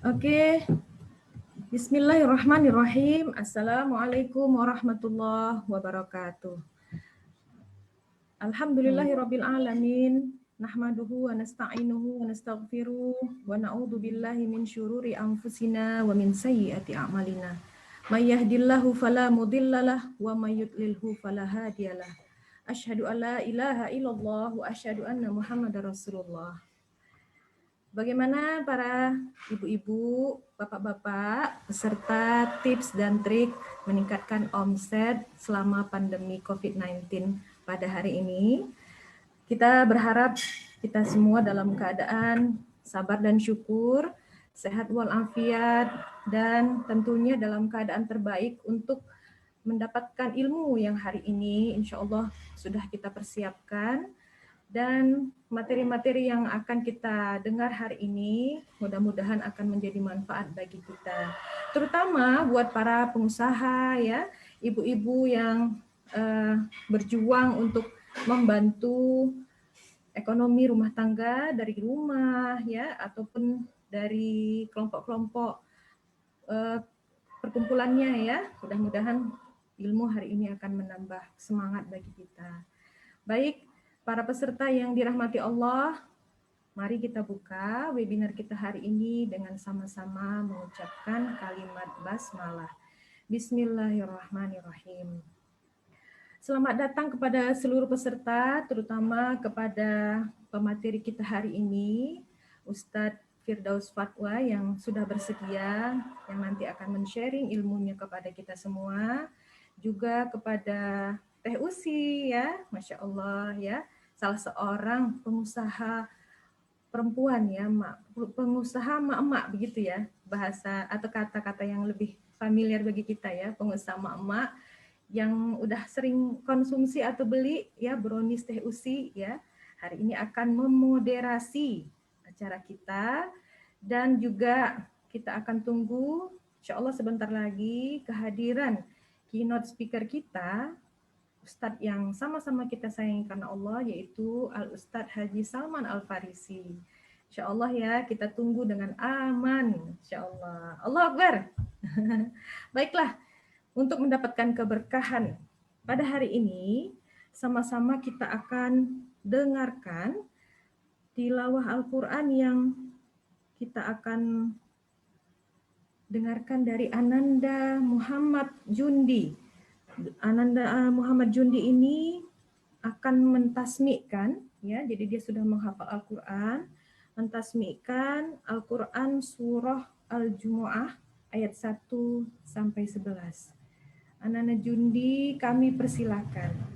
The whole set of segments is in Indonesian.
Oke, Bismillahirrahmanirrahim. Assalamualaikum warahmatullahi wabarakatuh. Alhamdulillahirabbil alamin. Nahmaduhu wa nasta'inuhu wa nastaghfiruh wa na'udzu billahi min syururi anfusina wa min sayyiati a'malina. May yahdihillahu fala mudhillalah wa may yudlilhu fala hadiyalah. Asyhadu an la ilaha illallah wa asyhadu anna Muhammadar Rasulullah. Bagaimana para ibu-ibu, bapak-bapak, beserta tips dan trik meningkatkan omset selama pandemi COVID-19 pada hari ini? Kita berharap kita semua dalam keadaan sabar dan syukur, sehat walafiat, dan tentunya dalam keadaan terbaik untuk mendapatkan ilmu yang hari ini insya Allah sudah kita persiapkan. Dan materi-materi yang akan kita dengar hari ini mudah-mudahan akan menjadi manfaat bagi kita, terutama buat para pengusaha ya, ibu-ibu yang berjuang untuk membantu ekonomi rumah tangga dari rumah ya, ataupun dari kelompok-kelompok perkumpulannya ya. Mudah-mudahan ilmu hari ini akan menambah semangat bagi kita. Baik, para peserta yang dirahmati Allah, mari kita buka webinar kita hari ini dengan sama-sama mengucapkan kalimat basmalah. Bismillahirrahmanirrahim. Selamat datang kepada seluruh peserta, terutama kepada pemateri kita hari ini, Ustadz Firdaus Fatwa yang sudah bersedia, yang nanti akan men-sharing ilmunya kepada kita semua, juga kepada Teh Usi ya, Masya Allah ya, salah seorang pengusaha perempuan ya, pengusaha emak-emak begitu ya, bahasa atau kata-kata yang lebih familiar bagi kita ya, pengusaha emak-emak yang udah sering konsumsi atau beli ya brownies Teh Usi ya, hari ini akan memoderasi acara kita, dan juga kita akan tunggu insya Allah sebentar lagi kehadiran keynote speaker kita, Ustadz yang sama-sama kita sayangi karena Allah, yaitu Al-Ustadz Haji Salman Al-Farisi. Insya Allah ya, kita tunggu dengan aman. Insya Allah. Allah Akbar. Baiklah, untuk mendapatkan keberkahan pada hari ini, sama-sama kita akan dengarkan tilawah Al-Quran yang kita akan dengarkan dari Ananda Muhammad Jundi. Ananda Muhammad Jundi ini akan mentasmikkan ya, jadi dia sudah menghafal Al-Qur'an, mentasmikkan Al-Qur'an surah Al-Jumu'ah ayat 1 sampai 11. Ananda Jundi, kami persilakan.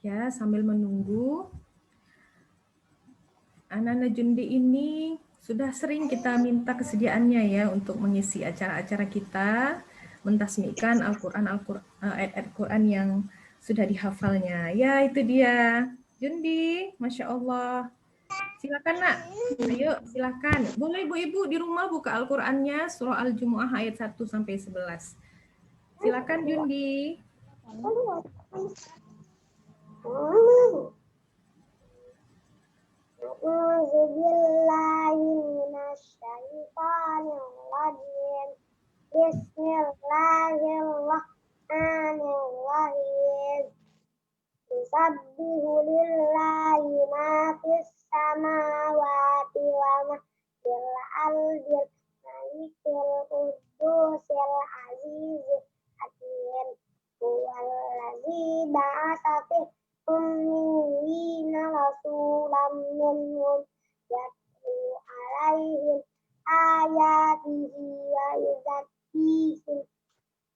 Ya, sambil menunggu, Ananda Jundi ini sudah sering kita minta kesediaannya ya untuk mengisi acara-acara kita, mentasmikkan ayat-ayat Quran yang sudah dihafalnya. Ya, itu dia. Jundi, Masya Allah. Silakan nak, ayo silakan. Boleh ibu-ibu di rumah buka Al-Qurannya, surah Al-Jumu'ah ayat 1 sampai 11. Silakan Jundi. Bismillahirrahmanirrahim. Yusabbihu lillahi ma fis samawati wa ma fil ardi malikil qudusil azizil hakim. Huwallazi ba'atsa fil ummiyina rasulam minhum yatlu alaihim ayatihi wa yuzakkihim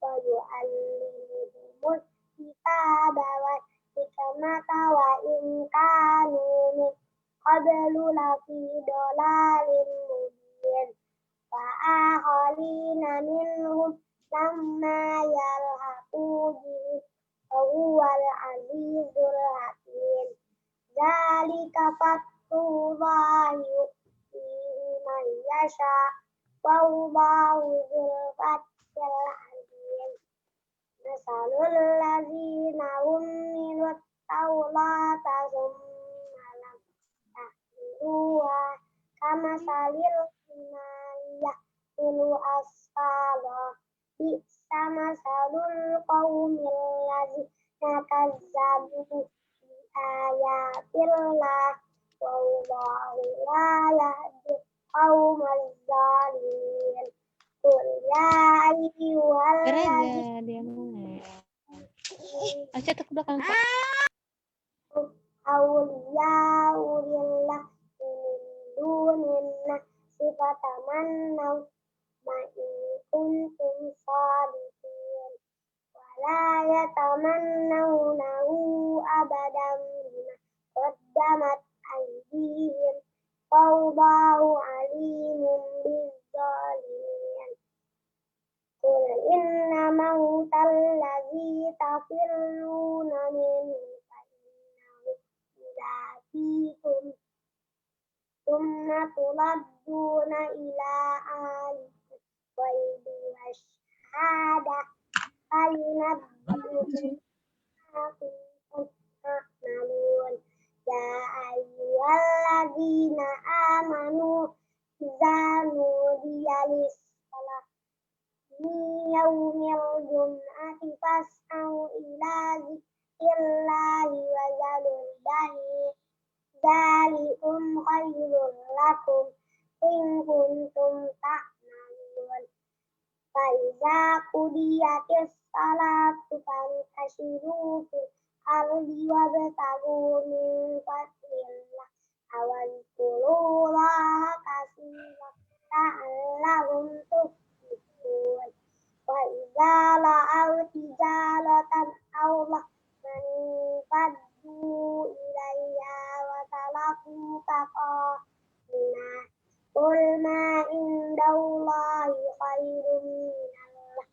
wa yu'allimuhumul kitaba wal hikmata ni'mata wa in kanu min qablu lafi dhalalin mubin. Wa akharina minhum lamma yalhaqu bihim wa huwal azizul hakim. Dzalika fadlullahi yu'tihi man yasha wallahu dzul fadlil azim. Masalul ladzina hummilut taurata tsumma lam yahmiluha kamasalil yahmilu asfara bi'sa masalul qaumil ladzina kazzabu bi ayatillah wallahu la yahdil qaumal zalimin. Qul ya ayyuhalladzina Dia mulai. Aca ke belakang Kak. awliyaulillah min dunin nasi fatamannau ma in kuntum shadiqin wala yatamannawnahu abadan bima qaddamat aydihim wallahu alimun bizzalimin. Qul inna mautal ladzi tafirruna minhu fa innahu mulaqikum thumma turadduna ila alikum ghaibi wasyahada fayunabbi'ukum ma kuntum ta'malun. Ya ayyuhalladzina amanu idza nudiya lis-salati yaumil jum'ati fas'au ila zikrillahi wa zarul bai'a dzalikum khairul lakum in kuntum ta'lamun. Fa iza qudiyatis salatu fantashiru fil ardi wabtaghu min fadlillah wadhkurullaha katsiran la'allakum tuflihun. Wa iza ra'aw tijaratan aw lahwan faddu ilayha wa talaquka qa'ima. Qul ma indallahi khairum minallah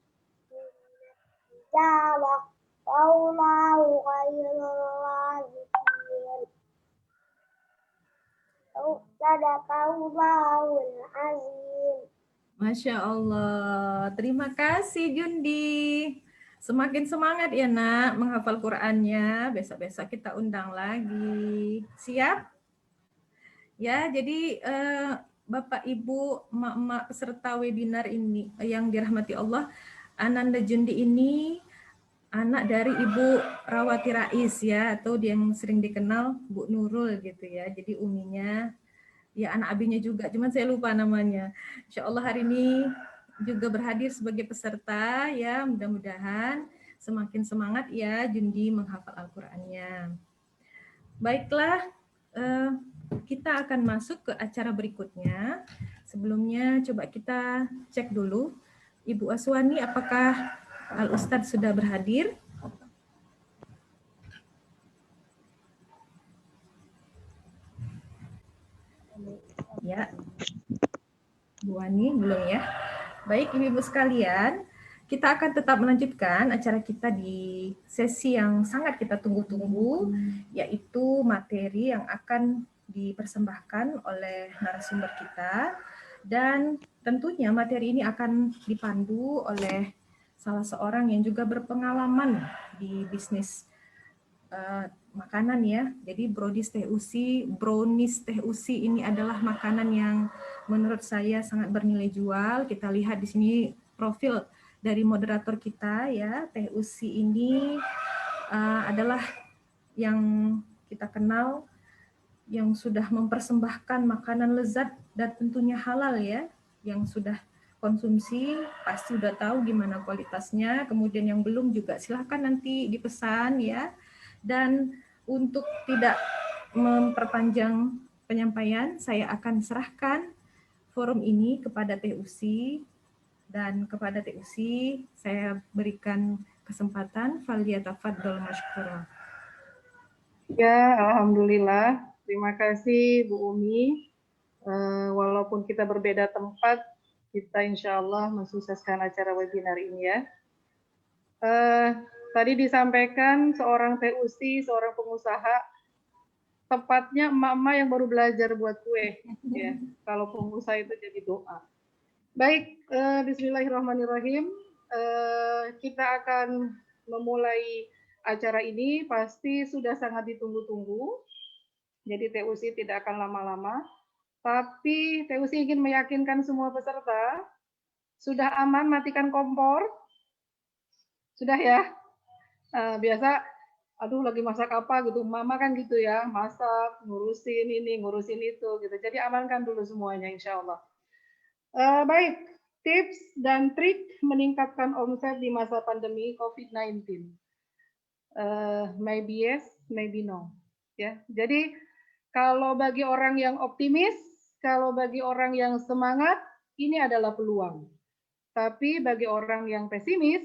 tijarah wallahu khairul raziqin. Sadaqallahul azim. Masya Allah. Terima kasih Jundi. Semakin semangat ya nak menghafal Qur'annya. Besok-besok kita undang lagi. Siap? Ya, jadi Bapak Ibu, emak-emak peserta webinar ini yang dirahmati Allah, Ananda Jundi ini anak dari Ibu Rawati Rais ya, atau yang sering dikenal Bu Nurul gitu ya. Jadi uminya ya anak abinya juga, cuman saya lupa namanya. Insya Allah hari ini juga berhadir sebagai peserta ya, mudah-mudahan semakin semangat ya Jundi menghafal Al-Qur'annya. Baiklah, kita akan masuk ke acara berikutnya. Sebelumnya coba kita cek dulu Ibu Aswani apakah Al-Ustadz sudah berhadir? Ya, Bu Ani belum ya. Baik Ibu-Ibu sekalian, kita akan tetap melanjutkan acara kita di sesi yang sangat kita tunggu-tunggu, yaitu materi yang akan dipersembahkan oleh narasumber kita. Dan tentunya materi ini akan dipandu oleh salah seorang yang juga berpengalaman di bisnis makanan ya. Jadi brownies teh usi ini adalah makanan yang menurut saya sangat bernilai jual. Kita lihat di sini profil dari moderator kita ya. Teh usi ini adalah yang kita kenal yang sudah mempersembahkan makanan lezat dan tentunya halal ya. Yang sudah konsumsi pasti sudah tahu gimana kualitasnya. Kemudian yang belum juga silahkan nanti dipesan ya. Dan untuk tidak memperpanjang penyampaian, saya akan serahkan forum ini kepada Teh Usi, dan kepada Teh Usi saya berikan kesempatan falyatafaddal masykurah. Ya, alhamdulillah. Terima kasih Bu Umi. Walaupun kita berbeda tempat, kita insya Allah mensukseskan acara webinar ini ya. Tadi disampaikan seorang TUC, seorang pengusaha, tepatnya emak-emak yang baru belajar buat kue. Ya, kalau pengusaha itu jadi doa. Baik, bismillahirrahmanirrahim. Kita akan memulai acara ini, pasti sudah sangat ditunggu-tunggu. Jadi TUC tidak akan lama-lama. Tapi TUC ingin meyakinkan semua peserta, sudah aman matikan kompor? Sudah ya? Biasa, aduh lagi masak apa gitu, mama kan gitu ya, masak, ngurusin ini, ngurusin itu gitu. Jadi amankan dulu semuanya insya Allah. Baik, tips dan trik meningkatkan omset di masa pandemi COVID-19. Maybe yes, maybe no. Ya, jadi kalau bagi orang yang optimis, kalau bagi orang yang semangat, ini adalah peluang. Tapi bagi orang yang pesimis,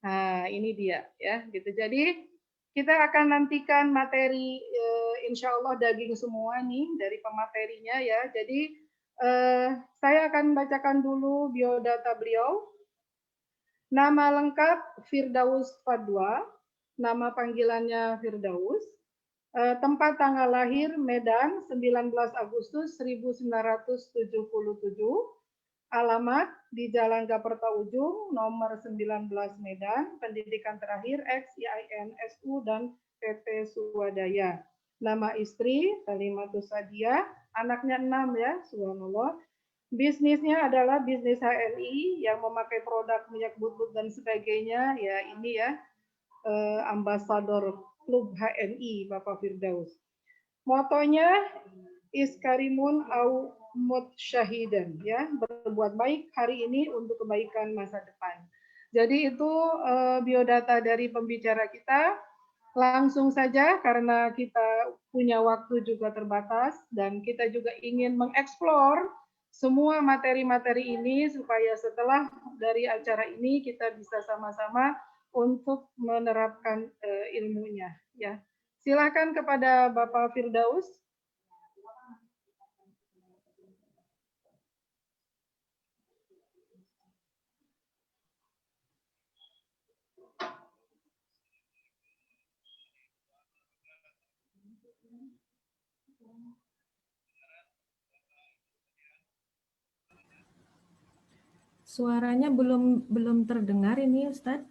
nah ini dia ya, gitu. Jadi kita akan nantikan materi, insya Allah daging semua nih dari pematerinya ya. Jadi saya akan bacakan dulu biodata beliau. Nama lengkap Firdaus Fadwa, nama panggilannya Firdaus. Tempat tanggal lahir Medan 19 Agustus 1977. Alamat di Jalan Gaperta Ujung nomor 19 Medan. Pendidikan terakhir XIIN SU dan PT Swadaya. Nama istri Kalimatus Sadia, anaknya 6 ya, subhanallah. Bisnisnya adalah bisnis HNI yang memakai produk minyak butut dan sebagainya. Ya ini ya, ambasador klub HNI Bapak Firdaus. Motonya Iskarimun au mut syahidan, ya, berbuat baik hari ini untuk kebaikan masa depan. Jadi itu biodata dari pembicara kita. Langsung saja karena kita punya waktu juga terbatas dan kita juga ingin mengeksplor semua materi-materi ini supaya setelah dari acara ini kita bisa sama-sama untuk menerapkan ilmunya. Ya, silakan kepada Bapak Firdaus. Suaranya belum terdengar ini Ustadz.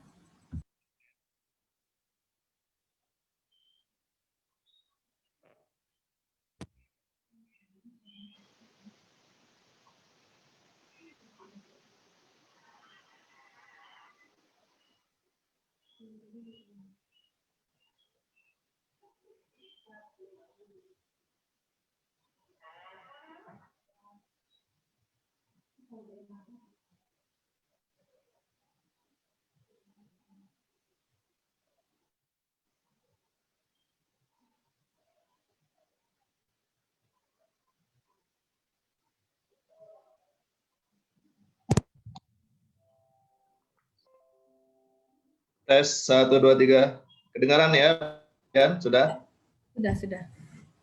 Tes 1, 2, 3. Kedengaran ya? Ya, sudah? Sudah.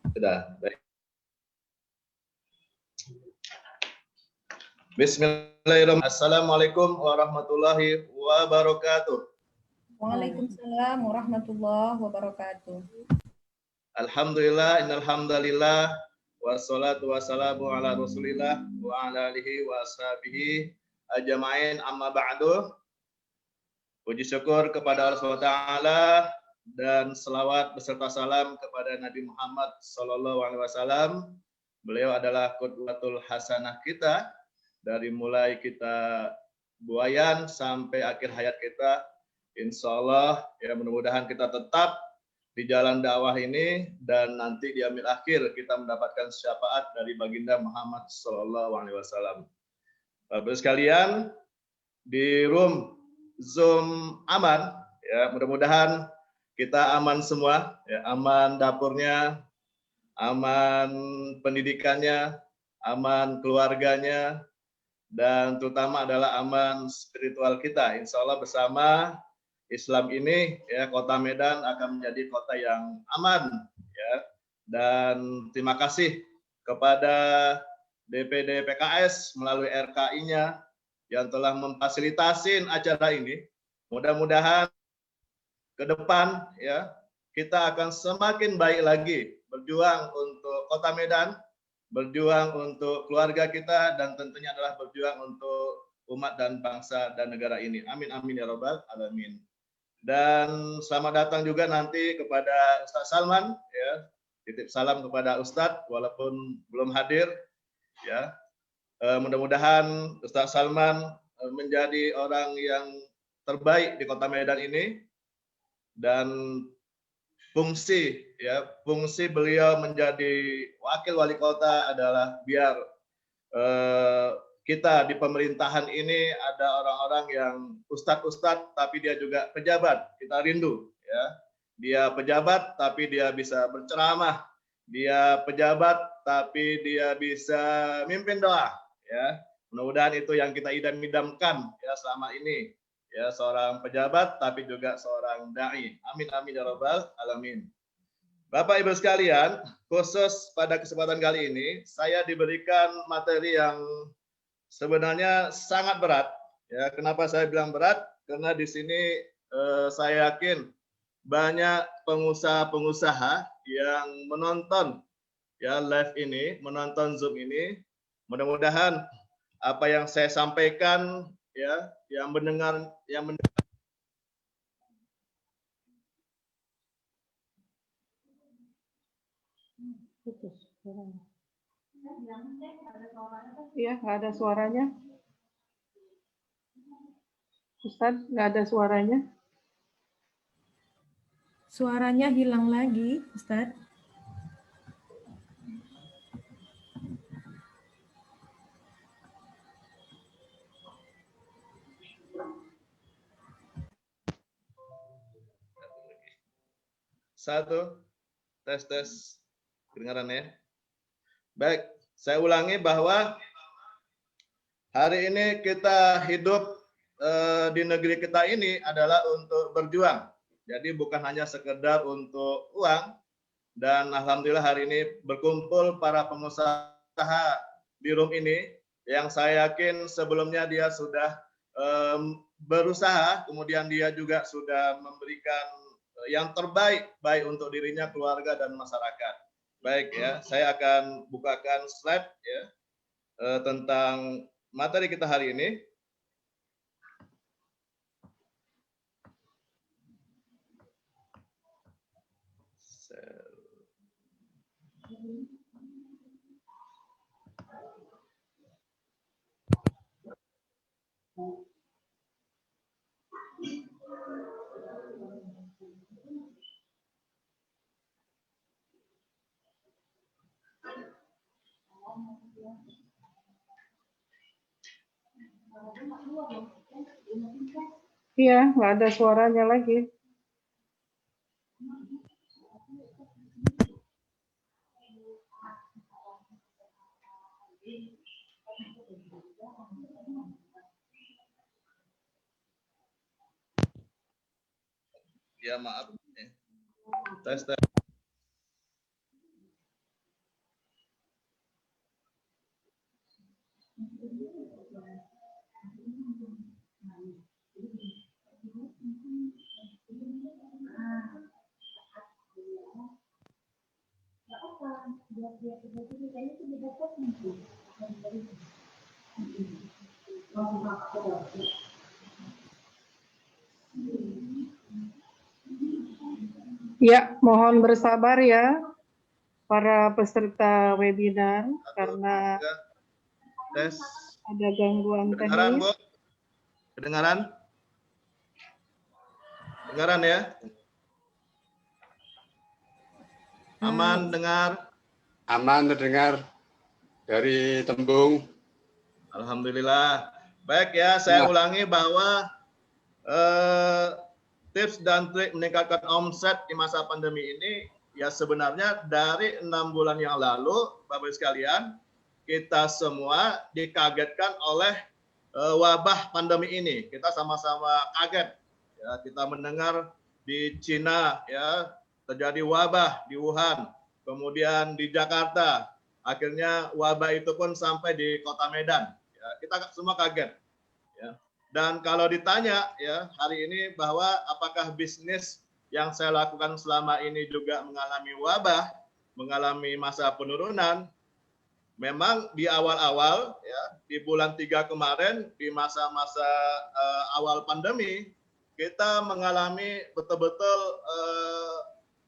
Sudah. Baik. Bismillahirrahmanirrahim. Assalamualaikum warahmatullahi wabarakatuh. Waalaikumsalam warahmatullahi wabarakatuh. Alhamdulillah, innal hamdalillah, wassalatu wassalamu ala Rasulillah wa ala alihi wa ashabihi ajma'in, amma ba'du. Puji syukur kepada Allah SWT dan selawat beserta salam kepada Nabi Muhammad SAW. Beliau adalah qudwatul hasanah kita dari mulai kita buayan sampai akhir hayat kita. Insya Allah ya, mudah-mudahan kita tetap di jalan dakwah ini dan nanti di akhir akhir kita mendapatkan syafaat dari baginda Muhammad SAW. Bapak sekalian, di room Zoom aman, ya mudah-mudahan kita aman semua, ya, aman dapurnya, aman pendidikannya, aman keluarganya, dan terutama adalah aman spiritual kita. Insya Allah bersama Islam ini, ya, Kota Medan akan menjadi kota yang aman, ya. Dan terima kasih kepada DPD PKS melalui RKI-nya yang telah memfasilitasi acara ini. Mudah-mudahan ke depan, ya, kita akan semakin baik lagi berjuang untuk Kota Medan, berjuang untuk keluarga kita, dan tentunya adalah berjuang untuk umat dan bangsa dan negara ini. Amin amin ya rabbal alamin. Dan selamat datang juga nanti kepada Ustadz Salman, ya. Titip salam kepada Ustadz walaupun belum hadir, ya. Mudah-mudahan Ustadz Salman menjadi orang yang terbaik di Kota Medan ini, dan fungsi beliau menjadi wakil wali kota adalah biar kita di pemerintahan ini ada orang-orang yang ustadz tapi dia juga pejabat. Kita rindu, ya. Dia pejabat tapi dia bisa berceramah. Dia pejabat tapi dia bisa mimpin doa, ya. Mudah-mudahan itu yang kita idam-idamkan, ya, selama ini. Ya, seorang pejabat tapi juga seorang dai. Amin amin ya rabbal alamin. Bapak Ibu sekalian, khusus pada kesempatan kali ini saya diberikan materi yang sebenarnya sangat berat. Ya, kenapa saya bilang berat? Karena di sini saya yakin banyak pengusaha-pengusaha yang menonton, ya, live ini, menonton Zoom ini. Mudah-mudahan apa yang saya sampaikan, ya, yang mendengar Iya, nggak ada suaranya. Ustadz, nggak ada suaranya. Suaranya hilang lagi, Ustadz. Satu, tes, kedengaran ya? Baik, saya ulangi bahwa hari ini kita hidup di negeri kita ini adalah untuk berjuang. Jadi bukan hanya sekedar untuk uang, dan alhamdulillah hari ini berkumpul para pengusaha di room ini yang saya yakin sebelumnya dia sudah berusaha, kemudian dia juga sudah memberikan yang terbaik baik untuk dirinya, keluarga, dan masyarakat. Baik, ya, saya akan bukakan slide, ya, tentang materi kita hari ini. Iya, nggak ada suaranya lagi. Ya, maaf. Tes. Ya, mohon bersabar ya para peserta webinar karena Tes. ada gangguan Kedengaran, teknis. Bu? Kedengaran? Kedengaran ya? Aman dengar? Aman terdengar dari Tembung. Alhamdulillah. Baik ya, saya ulangi bahwa tips dan trik meningkatkan omset di masa pandemi ini, ya sebenarnya dari 6 bulan yang lalu, Bapak-Ibu sekalian, kita semua dikagetkan oleh wabah pandemi ini. Kita sama-sama kaget, Ya, kita mendengar di Cina ya terjadi wabah di Wuhan, kemudian di Jakarta, akhirnya wabah itu pun sampai di Kota Medan. Ya, kita semua kaget. Ya. Dan kalau ditanya ya hari ini bahwa apakah bisnis yang saya lakukan selama ini juga mengalami wabah, mengalami masa penurunan, memang di awal-awal ya di bulan 3 kemarin di masa-masa awal pandemi kita mengalami betul-betul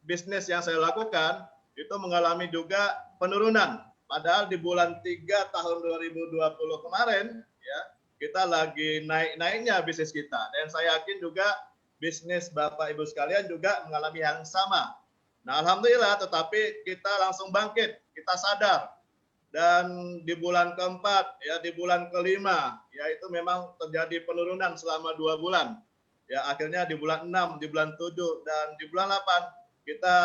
bisnis yang saya lakukan itu mengalami juga penurunan. Padahal di bulan 3 tahun 2020 kemarin ya kita lagi naik-naiknya bisnis kita, dan saya yakin juga bisnis Bapak Ibu sekalian juga mengalami yang sama. Nah, alhamdulillah, tetapi kita langsung bangkit, kita sadar. Dan di bulan keempat, ya di bulan kelima, ya itu memang terjadi penurunan selama 2 bulan. Ya akhirnya di bulan 6, di bulan 7, dan di bulan 8 kita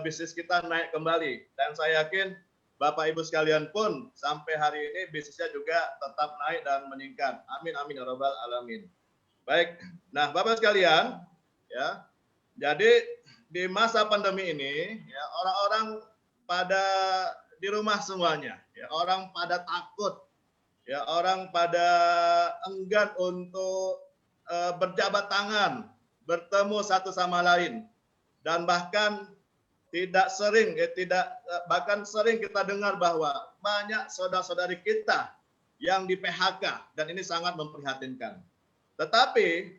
bisnis kita naik kembali. Dan saya yakin Bapak Ibu sekalian pun sampai hari ini bisnisnya juga tetap naik dan meningkat. Amin amin ya rabbal alamin. Baik, nah Bapak sekalian, ya, jadi di masa pandemi ini, ya orang-orang pada di rumah semuanya, ya orang pada takut, ya orang pada enggan untuk berjabat tangan, bertemu satu sama lain, dan bahkan bahkan sering kita dengar bahwa banyak saudara-saudari kita yang di PHK, dan ini sangat memprihatinkan. Tetapi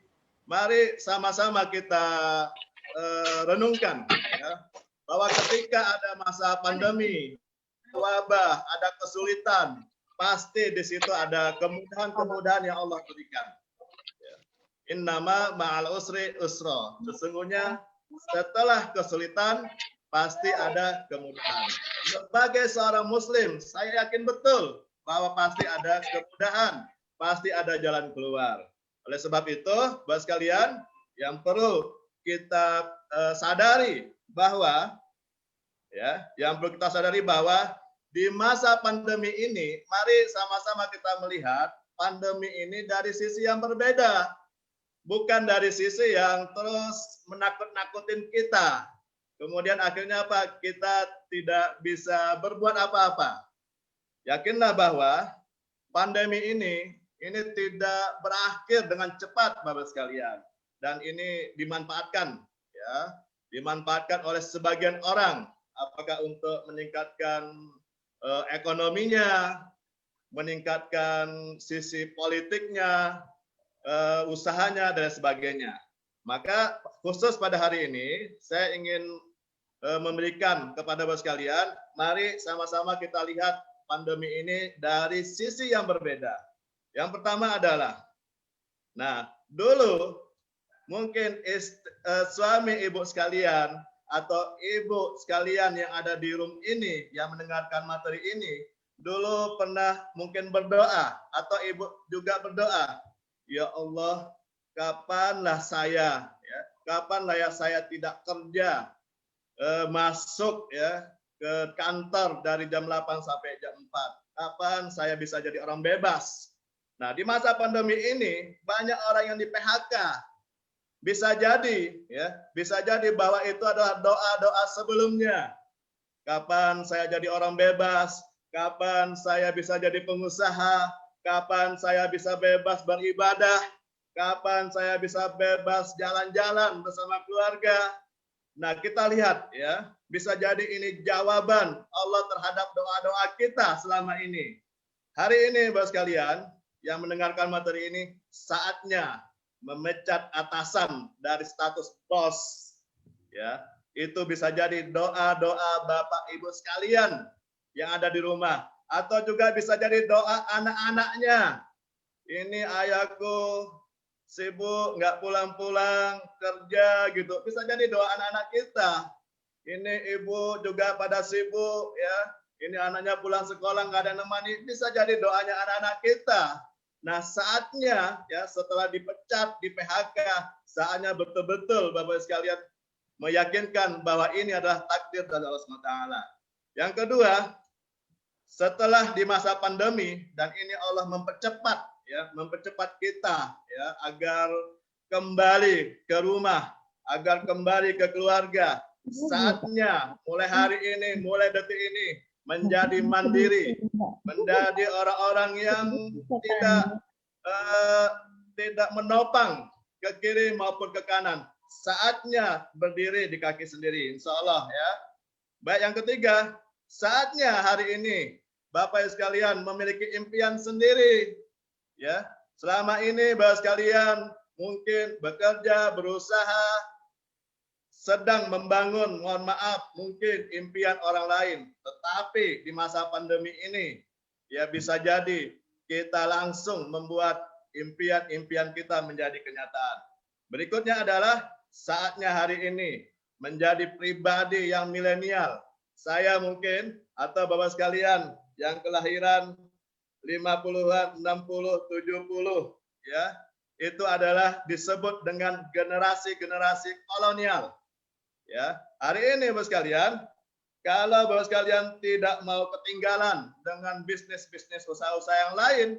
mari sama-sama kita renungkan ya, bahwa ketika ada masa pandemi, wabah, ada kesulitan, pasti di situ ada kemudahan-kemudahan yang Allah berikan. Innama ma'al usri usra. Sesungguhnya setelah kesulitan pasti ada kemudahan. Sebagai seorang muslim, saya yakin betul bahwa pasti ada kemudahan, pasti ada jalan keluar. Oleh sebab itu, Bapak sekalian, yang perlu kita sadari bahwa di masa pandemi ini, mari sama-sama kita melihat pandemi ini dari sisi yang berbeda. Bukan dari sisi yang terus menakut-nakutin kita. Kemudian akhirnya apa? Kita tidak bisa berbuat apa-apa. Yakinlah bahwa pandemi ini tidak berakhir dengan cepat, Bapak sekalian. Dan ini dimanfaatkan, ya, dimanfaatkan oleh sebagian orang, apakah untuk meningkatkan ekonominya, meningkatkan sisi politiknya, usahanya dan sebagainya. Maka khusus pada hari ini saya ingin memberikan kepada Bapak sekalian, mari sama-sama kita lihat pandemi ini dari sisi yang berbeda. Yang pertama adalah, nah dulu mungkin suami ibu sekalian atau ibu sekalian yang ada di room ini yang mendengarkan materi ini dulu pernah mungkin berdoa, atau ibu juga berdoa, ya Allah, kapanlah saya tidak kerja, masuk ya ke kantor dari jam 8 sampai jam 4. Kapan saya bisa jadi orang bebas? Nah, di masa pandemi ini banyak orang yang di PHK. Bisa jadi bahwa itu adalah doa-doa sebelumnya. Kapan saya jadi orang bebas? Kapan saya bisa jadi pengusaha? Kapan saya bisa bebas beribadah? Kapan saya bisa bebas jalan-jalan bersama keluarga? Nah, kita lihat ya, bisa jadi ini jawaban Allah terhadap doa-doa kita selama ini. Hari ini Bapak sekalian yang mendengarkan materi ini, saatnya memecat atasan dari status bos. Ya, itu bisa jadi doa-doa Bapak Ibu sekalian yang ada di rumah, atau juga bisa jadi doa anak-anaknya. Ini ayahku sibuk, nggak pulang-pulang kerja gitu. Bisa jadi doa anak-anak kita. Ini ibu juga pada sibuk ya. Ini anaknya pulang sekolah nggak ada nemani. Bisa jadi doanya anak-anak kita. Nah, saatnya ya setelah dipecat di PHK, saatnya betul-betul Bapak sekalian meyakinkan bahwa ini adalah takdir dari Allah SWT. Yang kedua, setelah di masa pandemi, dan ini Allah mempercepat kita ya agar kembali ke rumah, agar kembali ke keluarga. Saatnya mulai hari ini, mulai detik ini menjadi mandiri, menjadi orang-orang yang tidak menopang ke kiri maupun ke kanan. Saatnya berdiri di kaki sendiri, insya Allah ya. Baik, yang ketiga, saatnya hari ini Bapak Ibu sekalian memiliki impian sendiri. Ya, selama ini Bapak sekalian mungkin bekerja, berusaha, sedang membangun, mohon maaf, mungkin impian orang lain. Tetapi di masa pandemi ini, ya bisa jadi kita langsung membuat impian-impian kita menjadi kenyataan. Berikutnya adalah saatnya hari ini menjadi pribadi yang milenial. Saya mungkin atau Bapak sekalian yang kelahiran 50-an, 60, 70 ya, itu adalah disebut dengan generasi-generasi kolonial. Ya, hari ini Bapak sekalian, kalau Bapak sekalian tidak mau ketinggalan dengan bisnis-bisnis usaha-usaha yang lain,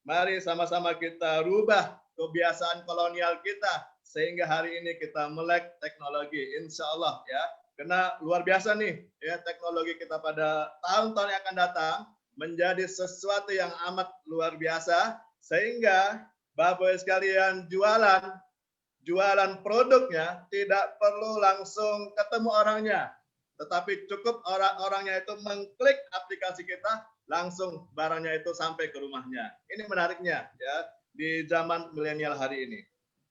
mari sama-sama kita rubah kebiasaan kolonial kita sehingga hari ini kita melek teknologi, insya Allah ya. Karena luar biasa nih ya, teknologi kita pada tahun-tahun yang akan datang menjadi sesuatu yang amat luar biasa sehingga Bapak Ibu sekalian jualan produknya tidak perlu langsung ketemu orangnya, tetapi cukup orang-orangnya itu mengklik aplikasi kita, langsung barangnya itu sampai ke rumahnya. Ini menariknya ya di zaman milenial hari ini.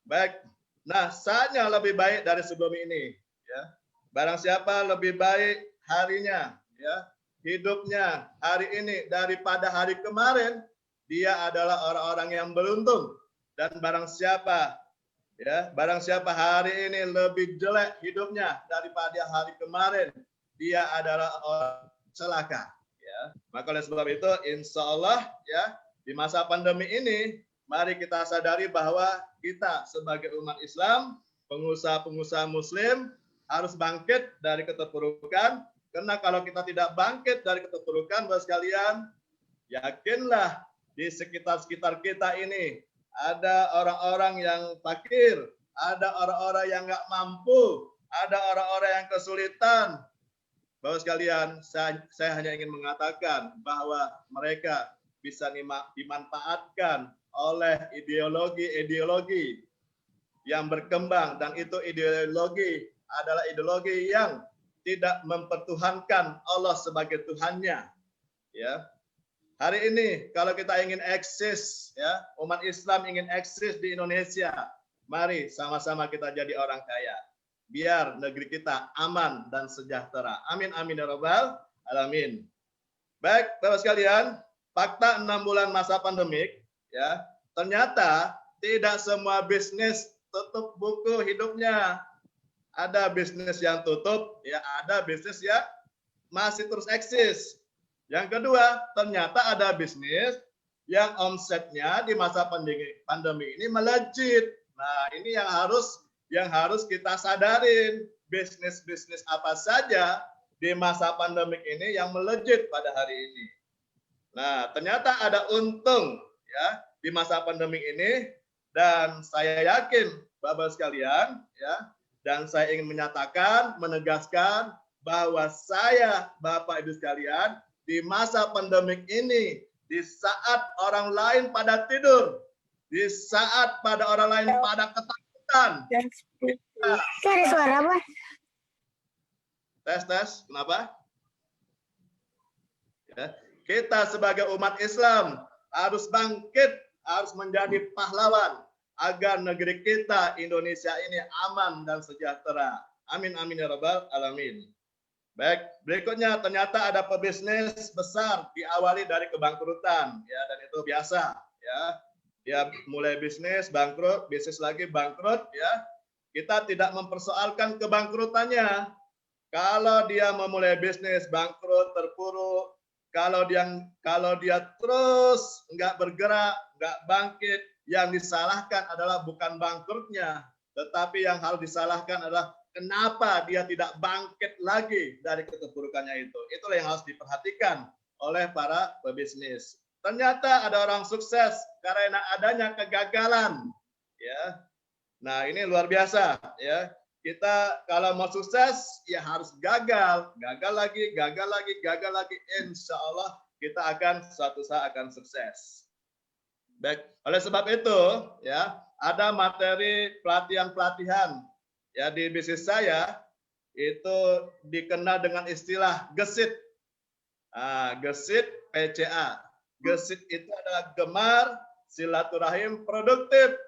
Baik, nah saatnya lebih baik dari sebelum ini ya. Barang siapa lebih baik harinya ya, hidupnya hari ini daripada hari kemarin, dia adalah orang-orang yang beruntung. Dan barang siapa hari ini lebih jelek hidupnya daripada hari kemarin, dia adalah orang celaka. Ya. Maka oleh sebab itu, insya Allah ya di masa pandemi ini, mari kita sadari bahwa kita sebagai umat Islam, pengusaha-pengusaha Muslim harus bangkit dari keterpurukan. Karena kalau kita tidak bangkit dari keterpurukan, Bapak sekalian, yakinlah di sekitar-sekitar kita ini ada orang-orang yang fakir, ada orang-orang yang nggak mampu, ada orang-orang yang kesulitan. Bapak sekalian, saya hanya ingin mengatakan bahwa mereka bisa dimanfaatkan oleh ideologi-ideologi yang berkembang, dan itu ideologi adalah ideologi yang tidak mempertuhankan Allah sebagai Tuhannya. Ya. Hari ini kalau kita ingin eksis, ya, umat Islam ingin eksis di Indonesia, mari sama-sama kita jadi orang kaya. Biar negeri kita aman dan sejahtera. Amin amin ya rabbal alamin. Baik, Bapak sekalian, fakta 6 bulan masa pandemik, ya, ternyata tidak semua bisnis tutup buku hidupnya. Ada bisnis yang tutup, ya ada bisnis yang masih terus eksis. Yang kedua, ternyata ada bisnis yang omsetnya di masa pandemi ini melejit. Nah, ini yang harus kita sadarin. Bisnis-bisnis apa saja di masa pandemi ini yang melejit pada hari ini. Nah, ternyata ada untung ya di masa pandemi ini, dan saya yakin Bapak sekalian ya, dan saya ingin menyatakan, menegaskan bahwa saya, Bapak Ibu sekalian, di masa pandemik ini, di saat orang lain pada tidur, di saat pada orang lain pada ketakutan. Ada suara apa? Tes, kenapa? Ya, kita sebagai umat Islam harus bangkit, harus menjadi pahlawan, agar negeri kita Indonesia ini aman dan sejahtera. Amin amin ya rabbal alamin. Baik, berikutnya ternyata ada pebisnis besar diawali dari kebangkrutan ya, dan itu biasa ya. Dia mulai bisnis bangkrut, bisnis lagi bangkrut ya. Kita tidak mempersoalkan kebangkrutannya. Kalau dia memulai bisnis bangkrut, terpuruk, kalau dia terus nggak bergerak, nggak bangkit, yang disalahkan adalah bukan bangkrutnya, tetapi yang harus disalahkan adalah kenapa dia tidak bangkit lagi dari keterpurukannya itu. Itulah yang harus diperhatikan oleh para pebisnis. Ternyata ada orang sukses karena adanya kegagalan. Ya, Nah, ini luar biasa ya. Kita kalau mau sukses ya harus gagal lagi, gagal lagi. Insya Allah kita akan suatu saat akan sukses. Baik, oleh sebab itu ya ada materi pelatihan ya di bisnis saya itu dikenal dengan istilah gesit. Gesit PCA. Gesit itu adalah gemar silaturahim produktif.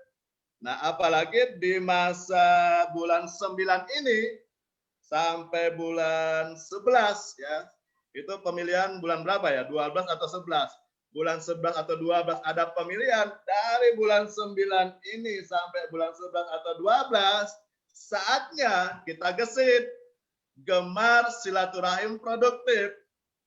Nah, apalagi di masa bulan 9 ini sampai bulan 11 ya. Itu pemilihan bulan berapa ya? 12 atau 11? Bulan 11 atau 12 ada pemilihan. Dari bulan 9 ini sampai bulan 11 atau 12, saatnya kita gesit. Gemar silaturahim produktif.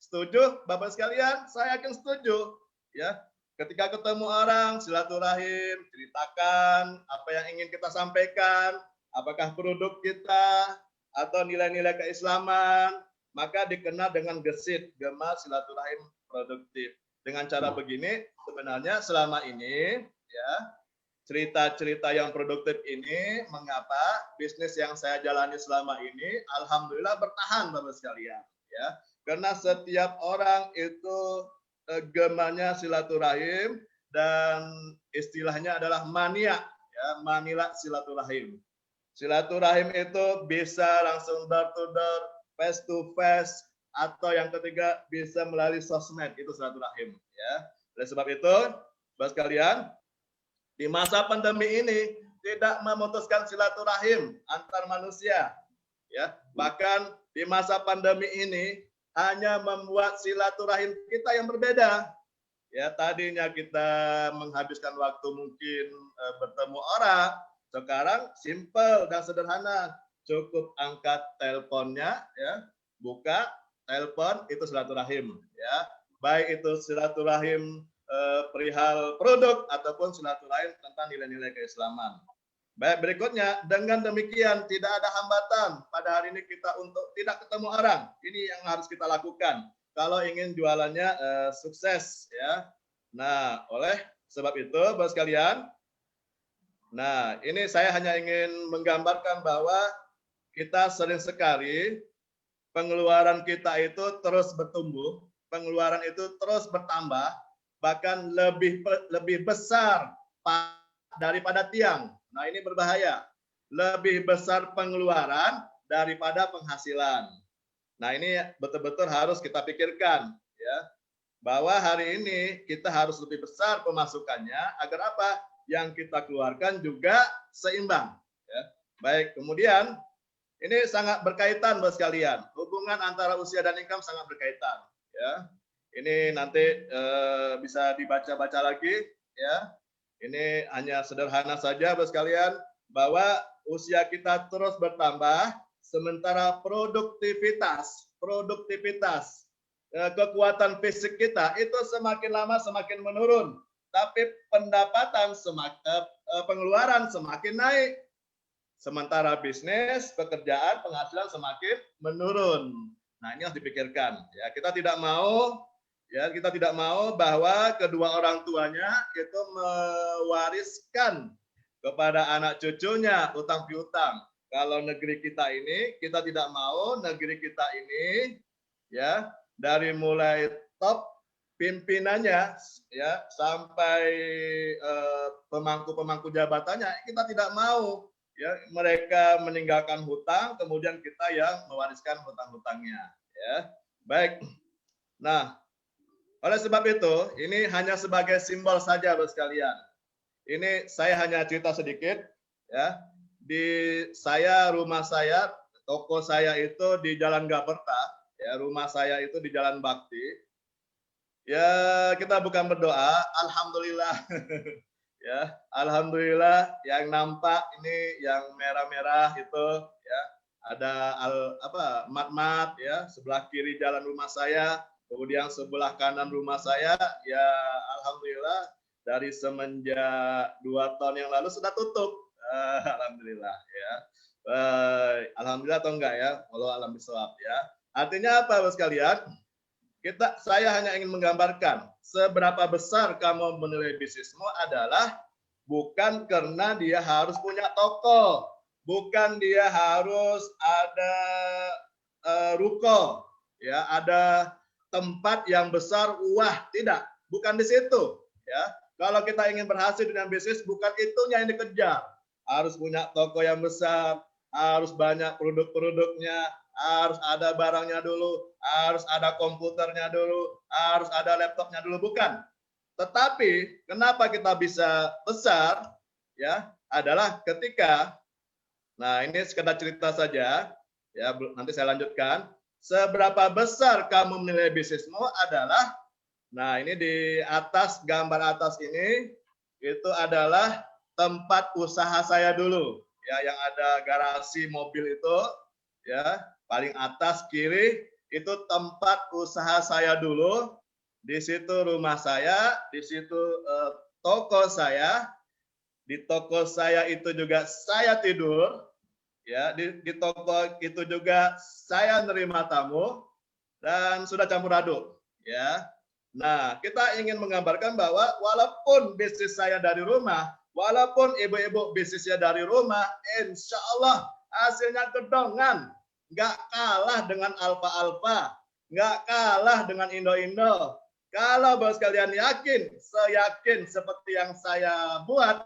Setuju Bapak sekalian? Saya yakin setuju. Ya, ketika ketemu orang, silaturahim, ceritakan apa yang ingin kita sampaikan, apakah produk kita atau nilai-nilai keislaman, maka dikenal dengan gesit, gemar silaturahim produktif. Dengan cara begini, sebenarnya selama ini, ya, cerita-cerita yang produktif ini, mengapa bisnis yang saya jalani selama ini, alhamdulillah bertahan, Bapak sekalian. Ya, karena setiap orang itu gemarnya silaturahim dan istilahnya adalah mania, ya, manila silaturahim. Silaturahim itu bisa langsung door to door, face to face, atau yang ketiga bisa melalui sosmed, itu silaturahim. Ya. Oleh sebab itu, Bapak sekalian, di masa pandemi ini tidak memutuskan silaturahim antar manusia. Ya, bahkan di masa pandemi ini hanya membuat silaturahim kita yang berbeda. Ya, tadinya kita menghabiskan waktu mungkin bertemu orang, sekarang simple dan sederhana. Cukup angkat teleponnya, ya, buka telepon, itu silaturahim. Ya, baik itu silaturahim perihal produk ataupun silaturahim tentang nilai-nilai keislaman. Baik, berikutnya, dengan demikian tidak ada hambatan pada hari ini kita untuk tidak ketemu orang. Ini yang harus kita lakukan kalau ingin jualannya sukses, ya. Nah, oleh sebab itu, Bapak sekalian, nah, ini saya hanya ingin menggambarkan bahwa kita sering sekali pengeluaran kita itu terus bertumbuh, pengeluaran itu terus bertambah, bahkan lebih besar daripada tiang. Nah, ini berbahaya. Lebih besar pengeluaran daripada penghasilan. Nah, ini betul-betul harus kita pikirkan, ya. Bahwa hari ini kita harus lebih besar pemasukannya agar apa? Yang kita keluarkan juga seimbang, ya. Baik, kemudian ini sangat berkaitan Bapak sekalian. Hubungan antara usia dan income sangat berkaitan, ya. Ini nanti bisa dibaca-baca lagi, ya. Ini hanya sederhana saja Bapak sekalian, bahwa usia kita terus bertambah, sementara produktivitas, kekuatan fisik kita itu semakin lama semakin menurun, tapi pendapatan pengeluaran semakin naik. Sementara bisnis, pekerjaan, penghasilan semakin menurun. Nah, ini harus dipikirkan. Ya, kita tidak mau bahwa kedua orang tuanya itu mewariskan kepada anak cucunya utang piutang. Kalau negeri kita ini, kita tidak mau negeri kita ini, ya, dari mulai top pimpinannya, ya, sampai pemangku jabatannya, kita tidak mau, ya, mereka meninggalkan hutang, kemudian kita yang mewariskan hutang-hutangnya, ya. Baik. Nah, oleh sebab itu, ini hanya sebagai simbol saja, Bapak sekalian. Ini saya hanya cerita sedikit, ya. Rumah saya, toko saya itu di Jalan Gaberta, ya, rumah saya itu di Jalan Bakti. Ya, kita bukan berdoa, alhamdulillah. Ya, alhamdulillah yang nampak ini yang merah-merah itu, ya, ada mat-mat, ya, sebelah kiri jalan rumah saya. Kemudian sebelah kanan rumah saya, ya alhamdulillah dari semenjak 2 tahun yang lalu sudah tutup. Alhamdulillah, ya. Alhamdulillah atau enggak ya? Walau alam bisawab, ya. Artinya apa Bapak sekalian? Saya hanya ingin menggambarkan seberapa besar kamu menilai bisnismu adalah bukan karena dia harus punya toko, bukan dia harus ada ruko, ya, ada tempat yang besar, wah, tidak, bukan di situ, ya. Kalau kita ingin berhasil dengan bisnis, bukan itunya yang dikejar. Harus punya toko yang besar, harus banyak produk-produknya, harus ada barangnya dulu, harus ada komputernya dulu, harus ada laptopnya dulu, bukan. Tetapi kenapa kita bisa besar, ya, adalah ketika, nah ini sekedar cerita saja, ya, nanti saya lanjutkan. Seberapa besar kamu menilai bisnismu adalah, nah ini di atas, gambar atas ini, itu adalah tempat usaha saya dulu, ya, yang ada garasi mobil itu, ya, paling atas kiri, itu tempat usaha saya dulu, di situ rumah saya, di situ toko saya, di toko saya itu juga saya tidur, ya, di toko itu juga saya nerima tamu, dan sudah campur aduk, ya. Nah, kita ingin menggambarkan bahwa walaupun bisnis saya dari rumah, walaupun ibu-ibu bisnisnya dari rumah, insya Allah hasilnya gedongan, nggak kalah dengan Alfa-Alfa, nggak kalah dengan Indo-Indo. Kalau bos kalian yakin, seyakin seperti yang saya buat,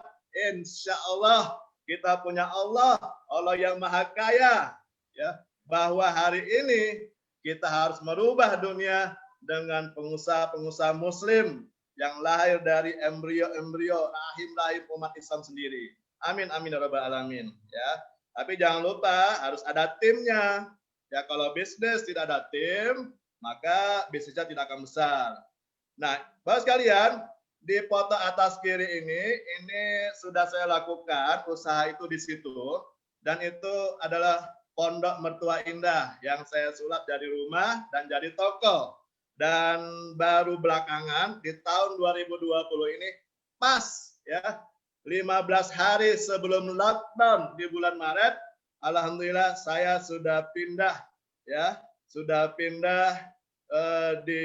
insya Allah kita punya Allah, Allah yang maha kaya, ya, bahwa hari ini kita harus merubah dunia dengan pengusaha-pengusaha muslim yang lahir dari embrio-embrio rahim umat Islam sendiri. Amin amin ya rabbal alamin, ya. Tapi jangan lupa harus ada timnya. Ya, kalau bisnis tidak ada tim, maka bisnisnya tidak akan besar. Nah, Bapak sekalian, di foto atas kiri ini sudah saya lakukan usaha itu di situ, dan itu adalah Pondok Mertua Indah yang saya sulap dari rumah dan jadi toko. Dan baru belakangan di tahun 2020 ini pas, ya, 15 hari sebelum lockdown di bulan Maret, alhamdulillah saya sudah pindah, ya, sudah pindah di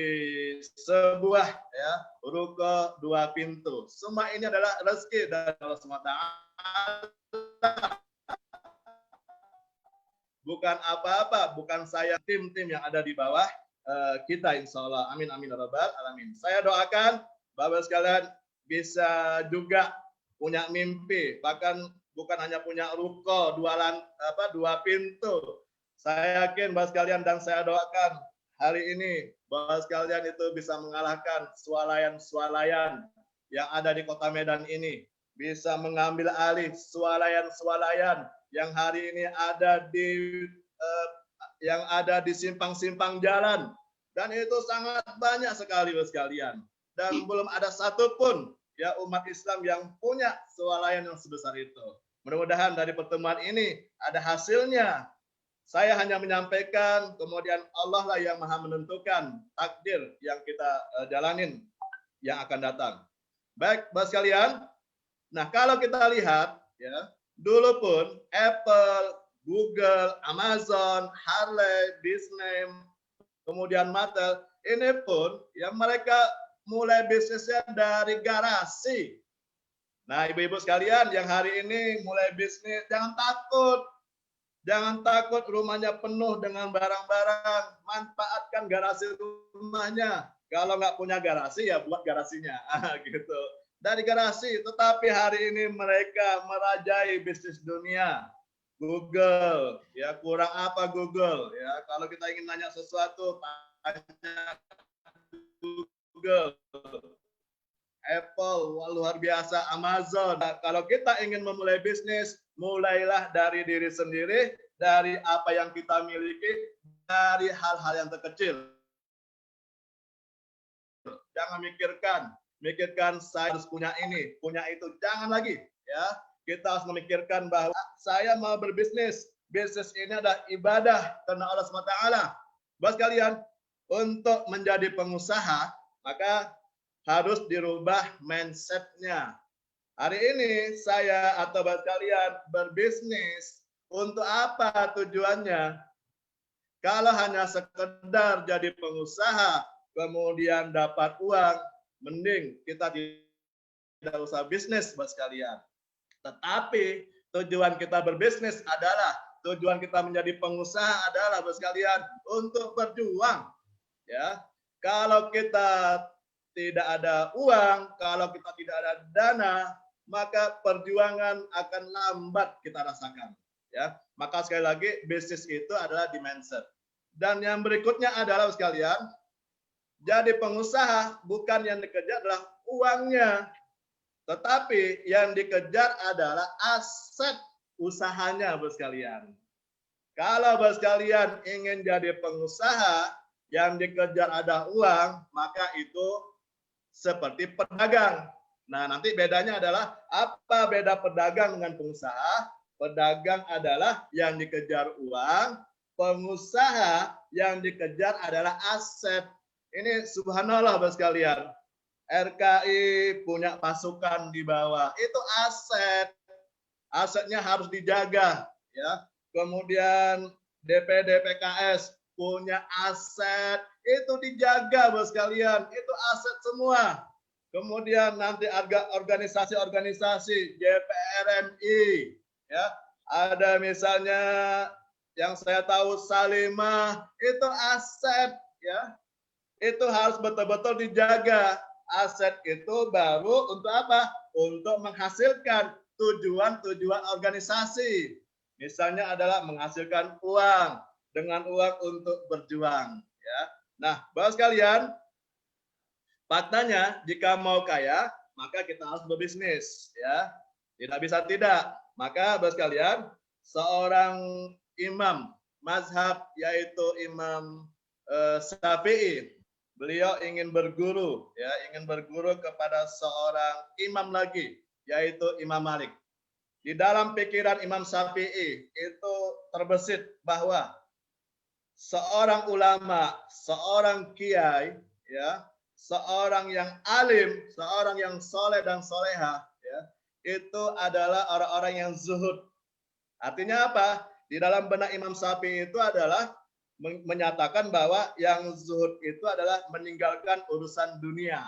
sebuah, ya, ruko 2 pintu. Semua ini adalah rezeki dari Allah SWT. Bukan apa-apa, bukan saya, tim-tim yang ada di bawah kita, insya Allah. Amin amin ya rabbal alamin. Saya doakan Bapak sekalian bisa juga punya mimpi, bahkan bukan hanya punya ruko 2 pintu. Saya yakin Bapak sekalian dan saya doakan hari ini Bapak sekalian itu bisa mengalahkan swalayan-swalayan yang ada di Kota Medan ini, bisa mengambil alih swalayan-swalayan yang hari ini ada di simpang-simpang jalan, dan itu sangat banyak sekali Bapak sekalian, dan belum ada satupun, ya, umat Islam yang punya swalayan yang sebesar itu. Mudah-mudahan dari pertemuan ini ada hasilnya. Saya hanya menyampaikan, kemudian Allah lah yang maha menentukan takdir yang kita jalanin yang akan datang. Baik, Bapak sekalian. Nah, kalau kita lihat, ya, dulu pun Apple, Google, Amazon, Harley, Disney, kemudian Mattel, ini pun, ya, mereka mulai bisnisnya dari garasi. Nah, ibu-ibu sekalian yang hari ini mulai bisnis, jangan takut. Jangan takut rumahnya penuh dengan barang-barang, manfaatkan garasi rumahnya. Kalau nggak punya garasi, ya buat garasinya, gitu. Dari garasi, tetapi hari ini mereka merajai bisnis dunia. Google, ya, kurang apa Google, ya. Kalau kita ingin nanya sesuatu, tanya Google. Apple, luar biasa, Amazon. Nah, kalau kita ingin memulai bisnis, mulailah dari diri sendiri, dari apa yang kita miliki, dari hal-hal yang terkecil. Jangan mikirkan saya harus punya ini, punya itu. Jangan lagi, ya. Kita harus memikirkan bahwa saya mau berbisnis. Bisnis ini adalah ibadah karena Allah SWT. Bapak sekalian, untuk menjadi pengusaha, maka harus dirubah mindset-nya. Hari ini saya atau Bapak sekalian berbisnis, untuk apa tujuannya? Kalau hanya sekedar jadi pengusaha, kemudian dapat uang, mending kita tidak usah bisnis buat sekalian. Tetapi tujuan kita berbisnis adalah, tujuan kita menjadi pengusaha adalah buat sekalian untuk berjuang. Ya, kalau kita tidak ada uang, kalau kita tidak ada dana, maka perjuangan akan lambat kita rasakan. Ya, maka sekali lagi bisnis itu adalah dimensi. Dan yang berikutnya adalah sekalian, jadi pengusaha bukan yang dikejar adalah uangnya, tetapi yang dikejar adalah aset usahanya, Bos sekalian. Kalau Bos sekalian ingin jadi pengusaha, yang dikejar ada uang, maka itu seperti pedagang. Nah, nanti bedanya adalah apa beda pedagang dengan pengusaha? Pedagang adalah yang dikejar uang, pengusaha yang dikejar adalah aset. Ini subhanallah Bos sekalian. RKI punya pasukan di bawah, itu aset. Asetnya harus dijaga, ya. Kemudian DPD PKS punya aset, itu dijaga Bos sekalian, itu aset semua. Kemudian nanti ada organisasi-organisasi JPRMI, ya. Ada misalnya yang saya tahu Salimah, itu aset, ya. Itu harus betul-betul dijaga. Aset itu baru untuk apa? Untuk menghasilkan tujuan-tujuan organisasi. Misalnya adalah menghasilkan uang, dengan uang untuk berjuang. Ya. Nah, Bapak sekalian, faktanya jika mau kaya, maka kita harus berbisnis. Ya. Tidak bisa tidak. Maka Bapak sekalian, seorang imam mazhab yaitu Imam Syafi'i, beliau ingin berguru, ya, ingin berguru kepada seorang imam lagi, yaitu Imam Malik. Di dalam pikiran Imam Syafi'i itu terbesit bahwa seorang ulama, seorang kiai, ya, seorang yang alim, seorang yang soleh dan soleha, ya, itu adalah orang-orang yang zuhud. Artinya apa? Di dalam benak Imam Syafi'i itu adalah menyatakan bahwa yang zuhud itu adalah meninggalkan urusan dunia.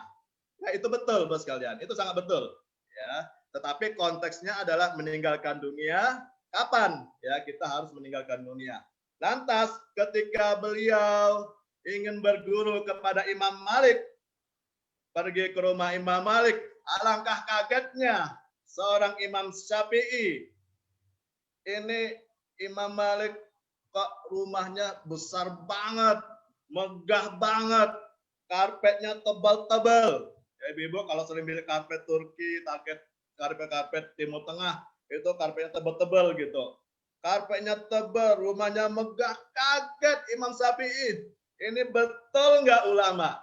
Nah, itu betul Bos sekalian, itu sangat betul. Ya, tetapi konteksnya adalah meninggalkan dunia. Kapan? Ya, kita harus meninggalkan dunia. Lantas ketika beliau ingin berguru kepada Imam Malik, pergi ke rumah Imam Malik, alangkah kagetnya seorang Imam Syafi'i. Ini Imam Malik kok rumahnya besar banget, megah banget, karpetnya tebal-tebal. Ya, Ibu, kalau sering beli karpet Turki, karpet Timur Tengah, itu karpetnya tebal-tebal gitu. Karpetnya tebal, rumahnya megah, kaget Imam Syafi'i. Ini betul nggak ulama?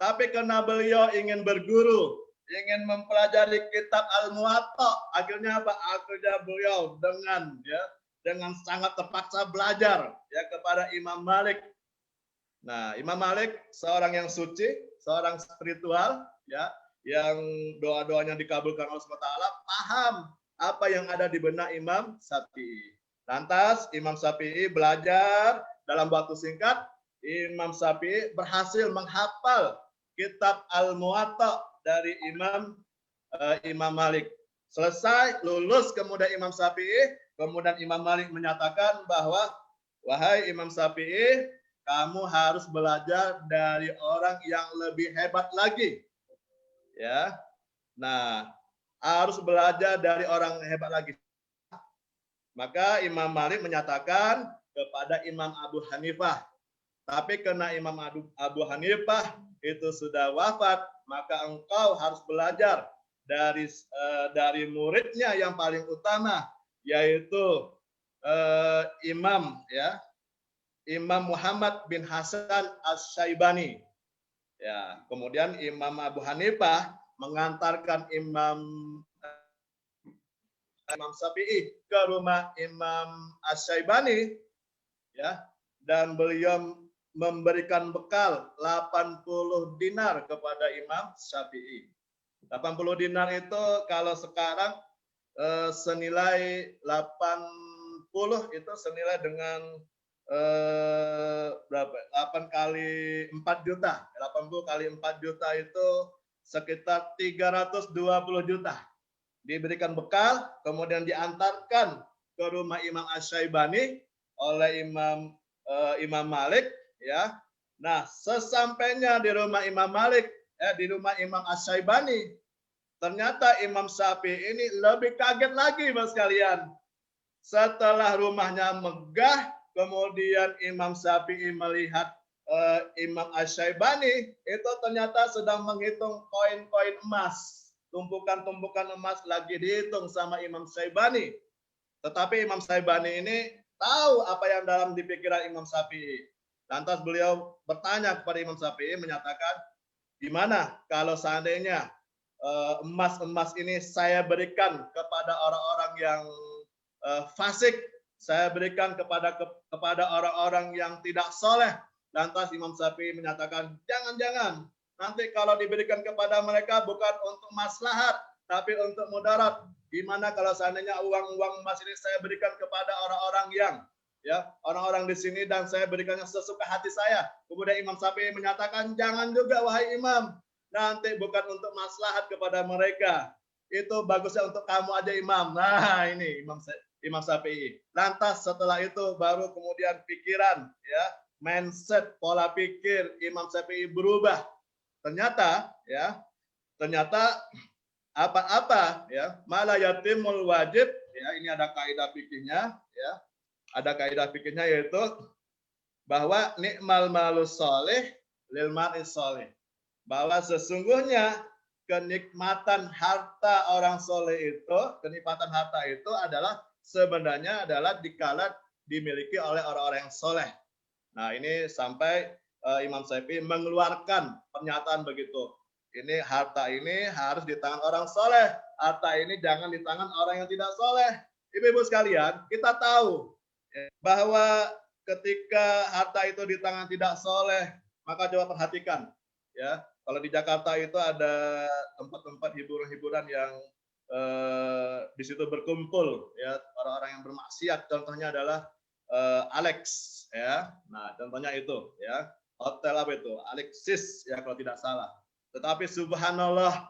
Tapi karena beliau ingin berguru, ingin mempelajari kitab Al-Muwatta, akhirnya apa? Akhirnya beliau dengan sangat terpaksa belajar ya kepada Imam Malik. Nah, Imam Malik seorang yang suci, seorang spiritual, ya, yang doa-doanya dikabulkan Allah SWT, paham apa yang ada di benak Imam Syafi'i. Lantas Imam Syafi'i belajar dalam waktu singkat, Imam Syafi'i berhasil menghafal kitab Al-Muwatta dari Imam Malik. Selesai, lulus kemudian Imam Syafi'i, kemudian Imam Malik menyatakan bahwa, wahai Imam Syafi'i, kamu harus belajar dari orang yang lebih hebat lagi. Ya. Nah, harus belajar dari orang hebat lagi. Maka Imam Malik menyatakan kepada Imam Abu Hanifah. Tapi karena Imam Abu Hanifah itu sudah wafat, maka engkau harus belajar dari muridnya yang paling utama, yaitu Imam Muhammad bin Hasan Asy-Syaibani. Ya, kemudian Imam Abu Hanifah mengantarkan Imam Syafi'i ke rumah Imam Asy-Syaibani, ya, dan beliau memberikan bekal 80 dinar kepada Imam Syafi'i. 80 dinar itu kalau sekarang senilai 80 itu senilai dengan berapa? 8 kali 4 juta. 80 kali 4 juta itu sekitar 320 juta. Diberikan bekal, kemudian diantarkan ke rumah Imam Asy-Syaibani oleh Imam Malik, ya. Nah, sesampainya di rumah Imam Malik, di rumah Imam Asy-Syaibani, ternyata Imam Syafi'i ini lebih kaget lagi, Mas sekalian. Setelah rumahnya megah, kemudian Imam Syafi'i melihat Imam Asy-Syaibani itu ternyata sedang menghitung koin-koin emas. Tumpukan-tumpukan emas lagi dihitung sama Imam Syaibani. Tetapi Imam Syaibani ini tahu apa yang dalam di pikiran Imam Syafi'i. Lantas beliau bertanya kepada Imam Syafi'i, menyatakan, gimana kalau seandainya emas-emas ini saya berikan kepada orang-orang yang fasik, saya berikan kepada orang-orang yang tidak soleh. Lantas Imam Syafi'i menyatakan, jangan-jangan, nanti kalau diberikan kepada mereka bukan untuk maslahat, tapi untuk mudarat. Gimana kalau seandainya uang-uang emas ini saya berikan kepada orang-orang yang, ya, orang-orang di sini dan saya berikannya sesuka hati saya. Kemudian Imam Syafi'i menyatakan, jangan juga wahai Imam, nanti bukan untuk maslahat kepada mereka. Itu bagusnya untuk kamu aja Imam. Nah, ini Imam Syafi'i. Lantas setelah itu baru kemudian pikiran, ya, mindset, pola pikir Imam Syafi'i berubah. Ternyata apa-apa, ya, mala yatimul wajib, ya, ini ada kaidah fikihnya, ya. Ada kaidah fikihnya yaitu bahwa nikmal malus soleh lil mar'is soleh. Bahwa sesungguhnya kenikmatan harta orang soleh itu, kenikmatan harta itu adalah sebenarnya adalah dikala dimiliki oleh orang-orang yang soleh. Nah, ini sampai Imam Syafi'i mengeluarkan pernyataan begitu. Ini harta ini harus di tangan orang soleh. Harta ini jangan di tangan orang yang tidak soleh. Ibu-ibu sekalian, kita tahu bahwa ketika harta itu di tangan tidak soleh, maka coba perhatikan, ya. Kalau di Jakarta itu ada tempat-tempat hiburan-hiburan yang di situ berkumpul, ya, orang-orang yang bermaksiat. Contohnya adalah Alex, ya. Nah, contohnya itu, ya. Hotel apa itu? Alexis, ya, kalau tidak salah. Tetapi subhanallah,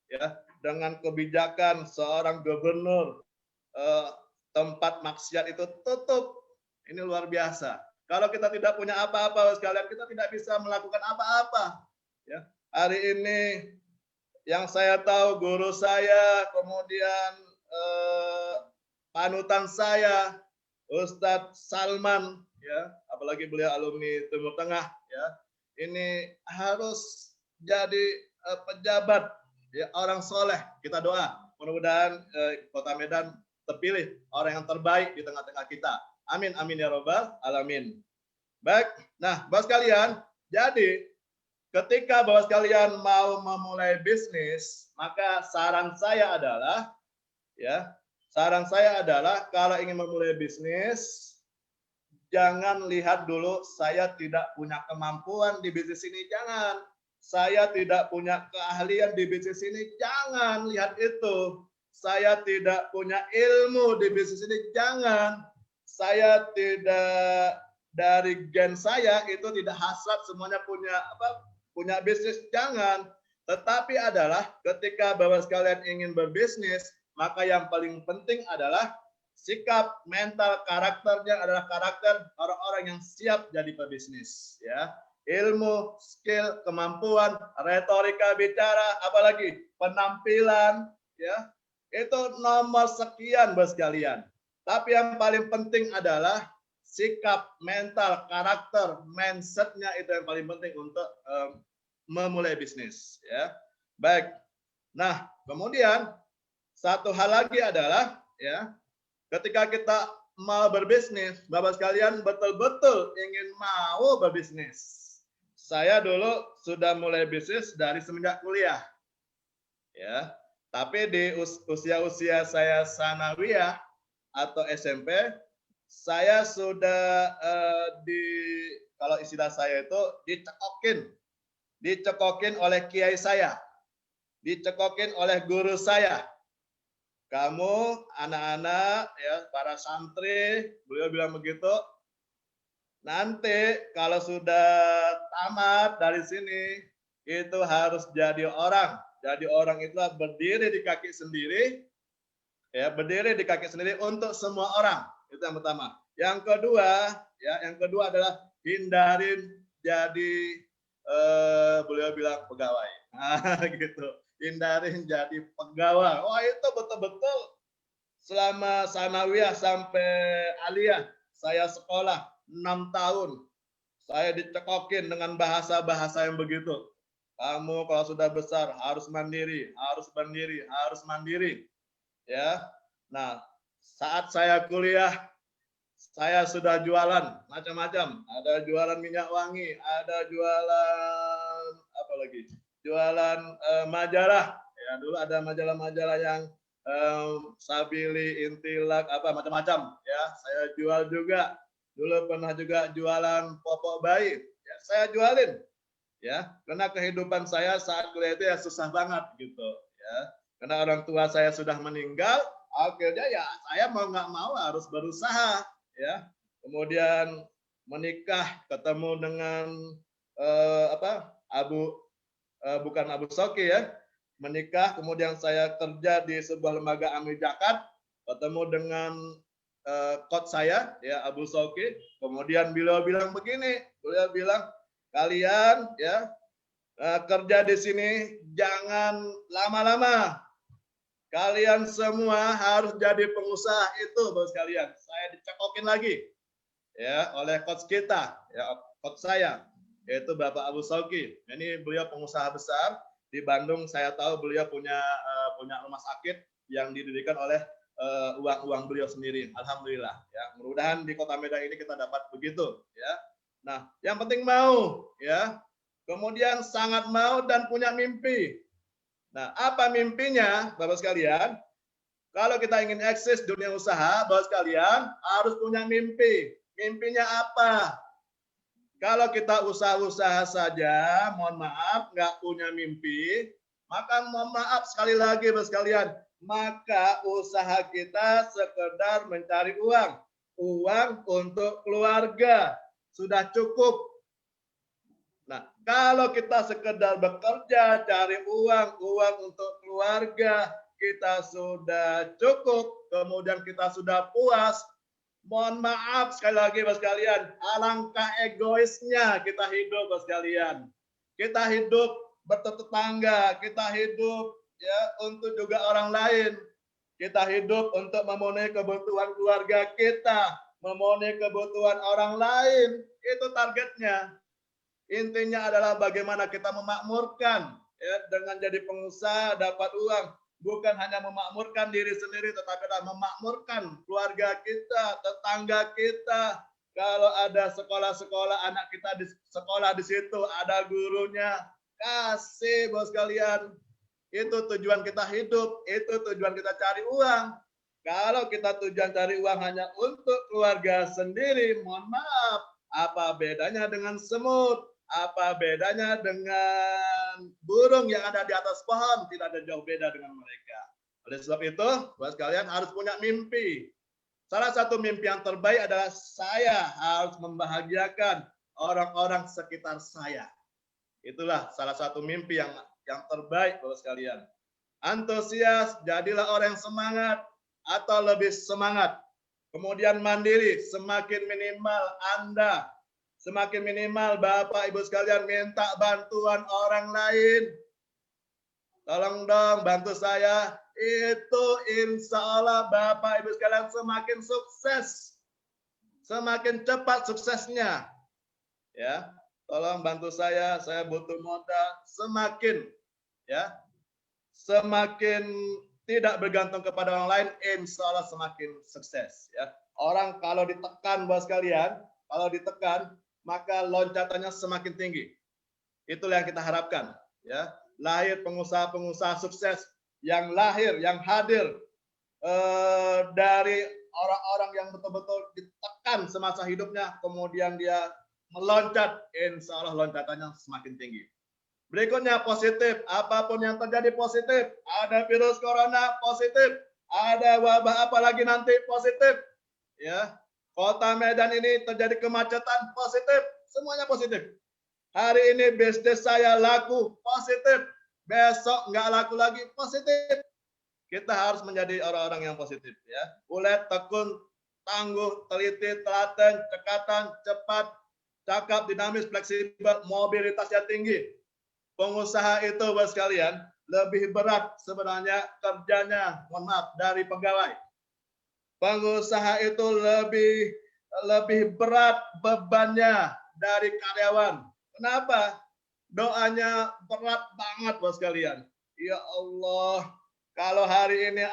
ya, dengan kebijakan seorang gubernur, tempat maksiat itu tutup. Ini luar biasa. Kalau kita tidak punya apa-apa sekalian, kita tidak bisa melakukan apa-apa, ya. Hari ini yang saya tahu guru saya, kemudian panutan saya, Ustadz Salman, ya, apalagi beliau alumni Timur Tengah, ya, ini harus jadi pejabat, ya, orang soleh. Kita doa, mudah-mudahan Kota Medan terpilih orang yang terbaik di tengah-tengah kita. Amin, amin ya robbal alamin. Baik, nah, Bapak sekalian, jadi ketika Bapak sekalian mau memulai bisnis, maka saran saya adalah, ya, saran saya adalah kalau ingin memulai bisnis, jangan lihat dulu saya tidak punya kemampuan di bisnis ini, jangan. Saya tidak punya keahlian di bisnis ini, jangan lihat itu. Saya tidak punya ilmu di bisnis ini, jangan. Saya tidak, dari gen saya itu tidak hasrat semuanya punya bisnis, jangan. Tetapi adalah ketika Bapak sekalian ingin berbisnis, maka yang paling penting adalah sikap, mental, karakternya adalah karakter orang-orang yang siap jadi pebisnis, ya. Ilmu, skill, kemampuan, retorika bicara, apalagi penampilan, ya. Itu nomor sekian Bapak sekalian. Tapi yang paling penting adalah sikap, mental, karakter, mindsetnya itu yang paling penting untuk memulai bisnis, ya. Baik. Nah, kemudian satu hal lagi adalah, ya, ketika kita mau berbisnis, Bapak sekalian betul-betul ingin mau berbisnis. Saya dulu sudah mulai bisnis dari semenjak kuliah, ya. Tapi di usia-usia saya sanawiyah atau SMP, saya sudah kalau istilah saya itu dicekokin oleh kiai saya, dicekokin oleh guru saya. Kamu anak-anak, ya, para santri, beliau bilang begitu, nanti kalau sudah tamat dari sini itu harus jadi orang Jadi orang itu berdiri di kaki sendiri, ya, berdiri di kaki sendiri untuk semua orang. Itu yang pertama. Yang kedua adalah hindarin jadi beliau bilang pegawai. Nah, gitu. Hindarin jadi pegawai. Wah, itu betul-betul selama sanawiyah sampai aliyah saya sekolah 6 tahun. Saya dicekokin dengan bahasa-bahasa yang begitu. Kamu kalau sudah besar harus mandiri, harus mandiri, harus mandiri. Ya. Nah, saat saya kuliah, saya sudah jualan macam-macam. Ada jualan minyak wangi, ada jualan apa lagi? Jualan majalah. Ya, dulu ada majalah-majalah yang Sabili, Intilak, apa macam-macam. Ya, saya jual juga. Dulu pernah juga jualan popok bayi. Ya, saya jualin. Ya, karena kehidupan saya saat kuliah itu ya susah banget gitu. Ya, karena orang tua saya sudah meninggal. Akhirnya ya saya mau nggak mau harus berusaha. Ya, kemudian menikah, ketemu dengan bukan Abu Soki ya, menikah, kemudian saya kerja di sebuah lembaga amil zakat, ketemu dengan coach saya ya Abu Soki, kemudian beliau bilang begini, beliau bilang kalian ya kerja di sini jangan lama-lama. Kalian semua harus jadi pengusaha itu, bos kalian. Saya dicekokin lagi ya oleh coach kita, ya coach saya, yaitu Bapak Abu Soki. Ini beliau pengusaha besar di Bandung. Saya tahu beliau punya rumah sakit yang didirikan oleh uang beliau sendiri. Alhamdulillah. Ya, mudah-mudahan di Kota Medan ini kita dapat begitu. Ya. Nah, yang penting mau, ya. Kemudian sangat mau dan punya mimpi. Nah, apa mimpinya, Bapak sekalian? Kalau kita ingin eksis dunia usaha, Bapak sekalian harus punya mimpi. Mimpinya apa? Kalau kita usaha-usaha saja, mohon maaf, nggak punya mimpi, maka mohon maaf sekali lagi, Bapak sekalian, maka usaha kita sekedar mencari uang. Uang untuk keluarga. Sudah cukup. Nah, kalau kita sekedar bekerja, cari uang untuk keluarga, kita sudah cukup, kemudian kita sudah puas, mohon maaf sekali lagi, Bapak sekalian, alangkah egoisnya kita hidup, Bapak sekalian. Kita hidup bertetangga, kita hidup ya untuk juga orang lain. Kita hidup untuk memenuhi kebutuhan keluarga kita, memenuhi kebutuhan orang lain. Itu targetnya. Intinya adalah bagaimana kita memakmurkan ya, dengan jadi pengusaha dapat uang, bukan hanya memakmurkan diri sendiri tetapi adalah memakmurkan keluarga kita, tetangga kita. Kalau ada sekolah-sekolah, anak kita di sekolah di situ ada gurunya, kasih bos kalian. Itu tujuan kita hidup, itu tujuan kita cari uang. Kalau kita tujuan cari uang hanya untuk keluarga sendiri, mohon maaf, apa bedanya dengan semut? Apa bedanya dengan burung yang ada di atas pohon? Tidak ada jauh beda dengan mereka. Oleh sebab itu, buat kalian harus punya mimpi. Salah satu mimpi yang terbaik adalah saya harus membahagiakan orang-orang sekitar saya. Itulah salah satu mimpi yang terbaik, Bapak sekalian. Antusias, jadilah orang yang semangat atau lebih semangat. Kemudian mandiri, semakin minimal Anda, semakin minimal Bapak Ibu sekalian minta bantuan orang lain. Tolong dong bantu saya. Itu insya Allah Bapak Ibu sekalian semakin sukses. Semakin cepat suksesnya. Ya, tolong bantu saya butuh modal. Semakin tidak bergantung kepada orang lain, insya Allah semakin sukses. Ya. Orang kalau ditekan Bapak sekalian, kalau ditekan, maka loncatannya semakin tinggi. Itulah yang kita harapkan. Ya, lahir pengusaha-pengusaha sukses yang hadir dari orang-orang yang betul-betul ditekan semasa hidupnya, kemudian dia meloncat, insya Allah loncatannya semakin tinggi. Berikutnya positif, apapun yang terjadi positif. Ada virus corona positif, ada wabah apalagi nanti positif. Ya, Kota Medan ini terjadi kemacetan positif, semuanya positif. Hari ini bisnis saya laku positif. besok nggak laku lagi, positif. Kita harus menjadi orang-orang yang positif ya. Ulet, tekun, tangguh, teliti, telaten, cekatan, cepat, cakap, dinamis, fleksibel, mobilitasnya tinggi. Pengusaha itu, Bapak sekalian, lebih berat sebenarnya kerjanya, mohon maaf, dari pegawai. Pengusaha itu lebih berat bebannya dari karyawan. Kenapa? Doanya berat banget, Bapak sekalian. Ya Allah, kalau hari ini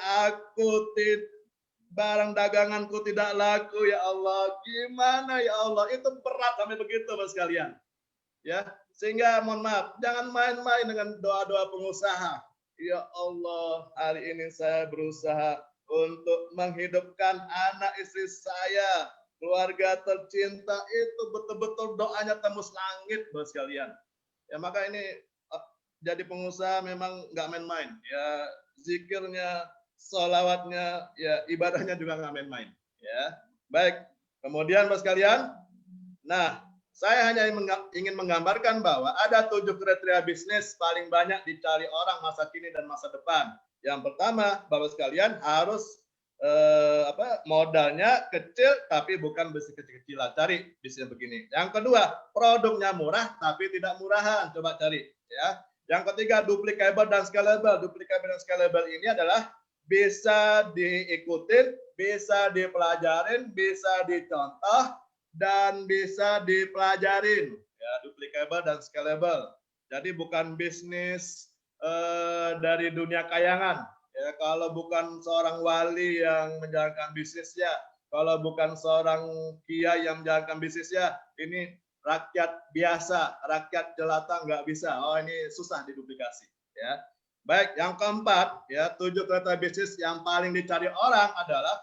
barang daganganku tidak laku, ya Allah, gimana ya Allah? Itu berat sampai begitu, Bapak sekalian. Ya, sehingga mohon maaf, jangan main-main dengan doa-doa pengusaha. Ya Allah, hari ini saya berusaha untuk menghidupkan anak istri saya, keluarga tercinta, itu betul-betul doanya tembus langit, Bapak sekalian. Ya, maka ini jadi pengusaha memang nggak main-main. Ya, zikirnya, sholawatnya, ya ibadahnya juga nggak main-main. Ya, baik. Kemudian, Bapak sekalian, nah, saya hanya ingin menggambarkan bahwa ada 7 kriteria bisnis paling banyak dicari orang masa kini dan masa depan. Yang pertama, Bapak sekalian, harus modalnya kecil tapi bukan bisnis kecil-kecilan. Cari bisnis begini. Yang kedua, produknya murah tapi tidak murahan. Coba cari ya. Yang ketiga, duplicable dan scalable. Duplicable dan scalable ini adalah bisa diikutin, bisa dipelajarin, bisa dicontoh, dan bisa dipelajarin. Ya, duplicable dan scalable. Jadi bukan bisnis dari dunia kayangan. Ya, kalau bukan seorang wali yang menjalankan bisnisnya, kalau bukan seorang kiai yang menjalankan bisnisnya, ini rakyat biasa, rakyat jelata nggak bisa. Oh, ini susah diduplikasi. Ya, baik. Yang keempat, ya 7 kriteria bisnis yang paling dicari orang adalah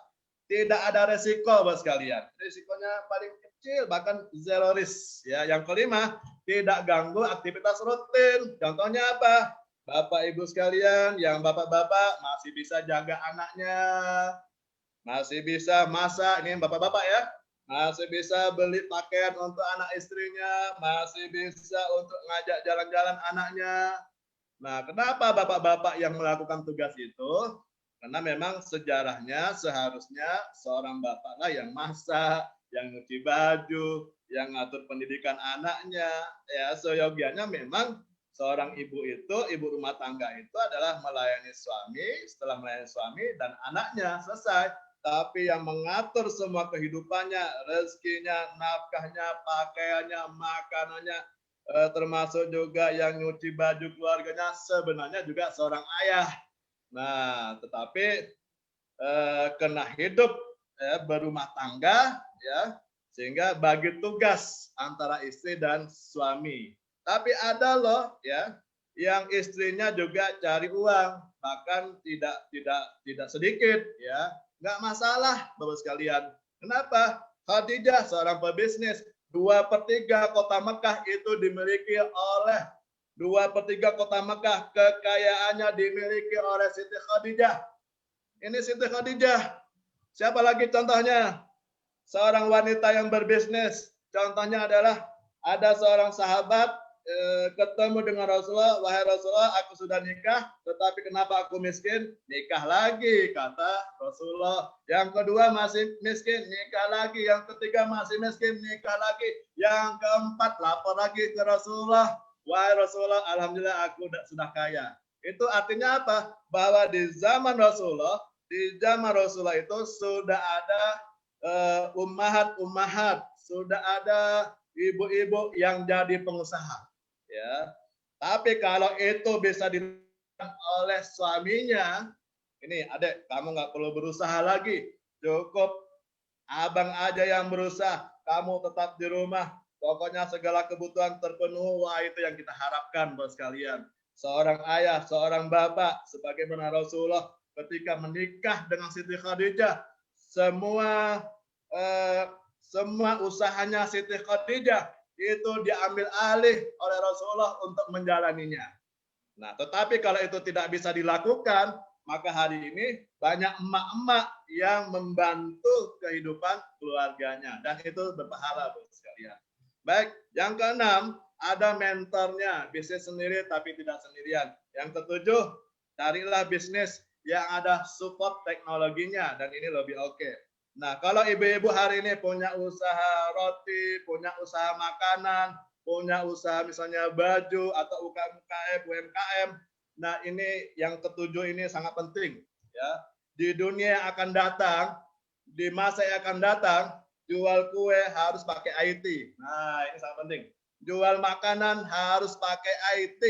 tidak ada resiko, Bapak sekalian. Risikonya paling kecil, bahkan zero risk. Ya, yang kelima, tidak ganggu aktivitas rutin. Contohnya apa? Bapak Ibu sekalian, yang bapak-bapak masih bisa jaga anaknya, masih bisa masak, ini bapak-bapak ya, masih bisa beli pakaian untuk anak istrinya, masih bisa untuk ngajak jalan-jalan anaknya. Nah, kenapa bapak-bapak yang melakukan tugas itu? Karena memang sejarahnya seharusnya seorang bapak lah yang masak, yang nyuci baju, yang ngatur pendidikan anaknya. Ya, seyogianya memang seorang ibu itu, ibu rumah tangga itu adalah melayani suami, setelah melayani suami dan anaknya, selesai. Tapi yang mengatur semua kehidupannya, rezekinya, nafkahnya, pakaiannya, makanannya, termasuk juga yang nyuci baju keluarganya, sebenarnya juga seorang ayah. Nah, tetapi kena hidup berumah tangga, ya, sehingga bagi tugas antara istri dan suami. Tapi ada loh ya yang istrinya juga cari uang, bahkan tidak sedikit ya. Nggak masalah Bapak sekalian. Kenapa? Khadijah seorang pebisnis, 2/3 kota Mekah itu dimiliki oleh 2/3 kota Mekah kekayaannya dimiliki oleh Siti Khadijah. Ini Siti Khadijah. Siapa lagi contohnya? Seorang wanita yang berbisnis. Contohnya adalah ada seorang sahabat ketemu dengan Rasulullah, wahai Rasulullah, aku sudah nikah, tetapi kenapa aku miskin? Nikah lagi, kata Rasulullah. Yang kedua masih miskin, nikah lagi. Yang ketiga masih miskin, nikah lagi. Yang keempat lapor lagi ke Rasulullah, wahai Rasulullah, alhamdulillah aku sudah kaya. Itu artinya apa? Bahwa di zaman Rasulullah itu sudah ada ummahat, sudah ada ibu-ibu yang jadi pengusaha. Ya, tapi kalau itu bisa dilakukan oleh suaminya, ini adek, kamu nggak perlu berusaha lagi, cukup abang aja yang berusaha, kamu tetap di rumah, pokoknya segala kebutuhan terpenuhi. Wah, itu yang kita harapkan bos sekalian. Seorang ayah, seorang bapak, sebagaimana Rasulullah ketika menikah dengan Siti Khadijah, semua usahanya Siti Khadijah itu diambil alih oleh Rasulullah untuk menjalaninya. Nah, tetapi kalau itu tidak bisa dilakukan, maka hari ini banyak emak-emak yang membantu kehidupan keluarganya. Dan itu berpahala, Bapak sekalian. Baik, yang keenam, ada mentornya, bisnis sendiri tapi tidak sendirian. Yang ketujuh, carilah bisnis yang ada support teknologinya dan ini lebih oke. Nah, kalau ibu-ibu hari ini punya usaha roti, punya usaha makanan, punya usaha misalnya baju atau UMKM, nah ini yang ketujuh ini sangat penting ya. Di dunia yang akan datang, di masa yang akan datang, jual kue harus pakai IT. Nah, ini sangat penting. Jual makanan harus pakai IT.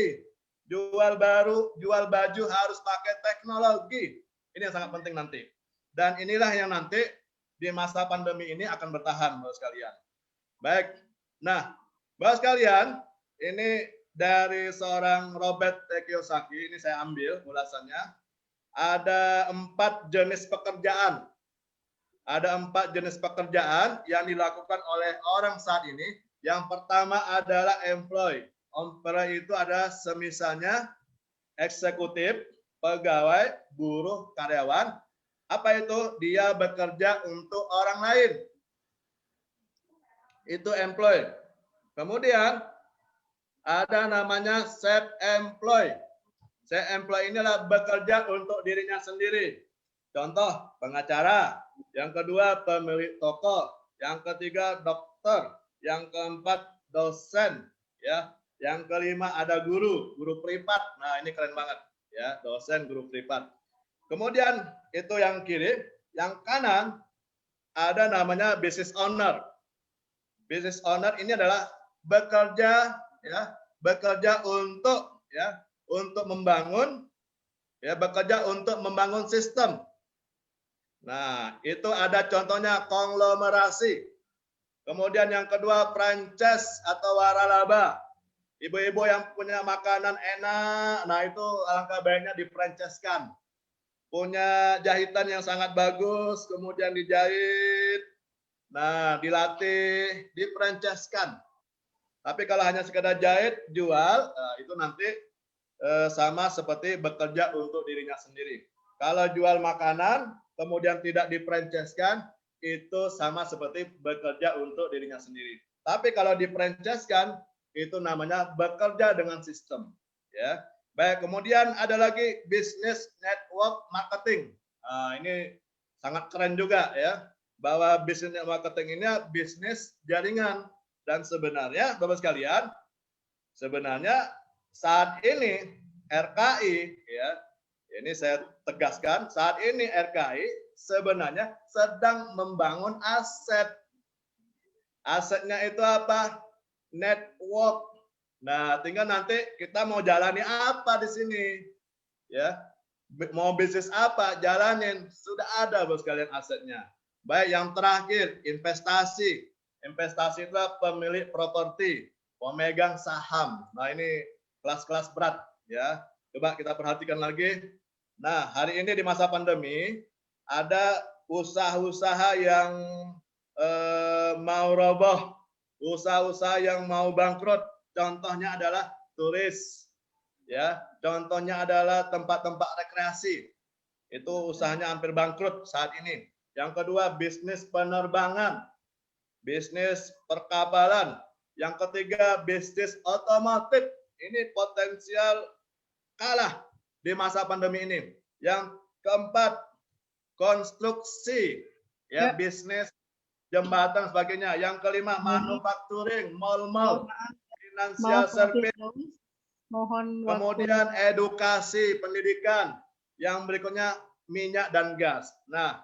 Jual baju harus pakai teknologi. Ini yang sangat penting nanti. Dan inilah yang nanti di masa pandemi ini akan bertahan, Bapak sekalian. Baik. Nah, Bapak sekalian, ini dari seorang Robert T. Kiyosaki, ini saya ambil ulasannya. Ada 4 jenis pekerjaan. Ada 4 jenis pekerjaan yang dilakukan oleh orang saat ini. Yang pertama adalah employee. Employee itu ada semisalnya eksekutif, pegawai, buruh, karyawan. Apa itu? Dia bekerja untuk orang lain. Itu employee. Kemudian ada namanya self-employed. Self-employed inilah bekerja untuk dirinya sendiri. Contoh, pengacara. Yang kedua, pemilik toko. Yang ketiga, dokter. Yang keempat, dosen. Ya. Yang kelima, ada guru privat. Nah, ini keren banget. Ya, dosen, guru privat. Kemudian, itu yang kiri. Yang kanan, ada namanya business owner. Business owner ini adalah bekerja, ya, bekerja untuk, ya, untuk membangun, ya, bekerja untuk membangun sistem. Nah, itu ada contohnya konglomerasi. Kemudian yang kedua franchise atau waralaba. Ibu-ibu yang punya makanan enak, nah itu alangkah baiknya difranchise-kan. Punya jahitan yang sangat bagus, kemudian dijahit, nah dilatih, difranchise-kan. Tapi kalau hanya sekedar jahit, jual, itu nanti sama seperti bekerja untuk dirinya sendiri. Kalau jual makanan, kemudian tidak difranchise-kan, itu sama seperti bekerja untuk dirinya sendiri. Tapi kalau difranchise-kan, itu namanya bekerja dengan sistem. Ya, baik. Kemudian ada lagi business network marketing. Nah, ini sangat keren juga ya, bahwa business marketing ini bisnis jaringan. Dan sebenarnya, Bapak sekalian, sebenarnya saat ini RKI, ya, ini saya tegaskan, saat ini RKI sebenarnya sedang membangun aset. Asetnya itu apa? Network. Nah, tinggal nanti kita mau jalani apa di sini, ya, mau bisnis apa, jalanin. Sudah ada, Bos sekalian, asetnya. Baik, yang terakhir investasi. Investasi itu pemilik properti, pemegang saham. Nah, ini kelas-kelas berat, ya. Coba kita perhatikan lagi. Nah, hari ini di masa pandemi ada usaha-usaha yang mau roboh, usaha-usaha yang mau bangkrut. Contohnya adalah turis, ya. Contohnya adalah tempat-tempat rekreasi. Itu usahanya hampir bangkrut saat ini. Yang kedua, bisnis penerbangan, bisnis perkapalan. Yang ketiga, bisnis otomotif. Ini potensial kalah di masa pandemi ini. Yang keempat, konstruksi, ya, bisnis jembatan sebagainya. Yang kelima, manufacturing, mall-mall, financial service. Kemudian edukasi, pendidikan. Yang berikutnya minyak dan gas. Nah,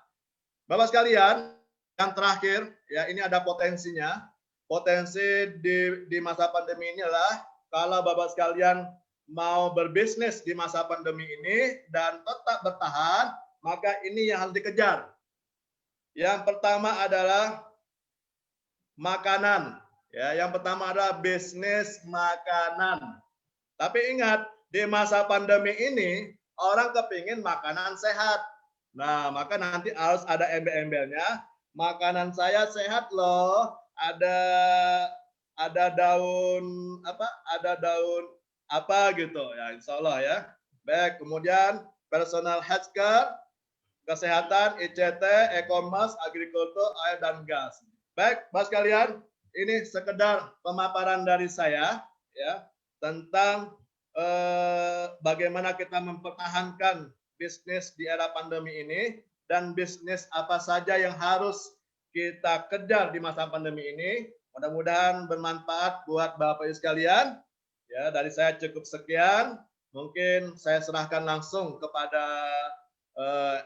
Bapak sekalian, yang terakhir, ya, ini ada potensinya. Potensi di masa pandemi ini adalah kalau Bapak sekalian mau berbisnis di masa pandemi ini dan tetap bertahan, maka ini yang harus dikejar. Yang pertama adalah makanan. Ya, yang pertama adalah bisnis makanan. Tapi ingat, di masa pandemi ini orang kepingin makanan sehat. Nah, maka nanti harus ada embel-embelnya. Makanan saya sehat loh. Ada daun apa? Ada daun apa gitu ya, insya Allah ya. Baik, kemudian personal health care, kesehatan, ICT, e-commerce, agrikultur, air dan gas. Baik, Bapak sekalian, ini sekedar pemaparan dari saya ya tentang bagaimana kita mempertahankan bisnis di era pandemi ini, dan bisnis apa saja yang harus kita kejar di masa pandemi ini. Mudah-mudahan bermanfaat buat Bapak Ibu sekalian. Ya, dari saya cukup sekian. Mungkin saya serahkan langsung kepada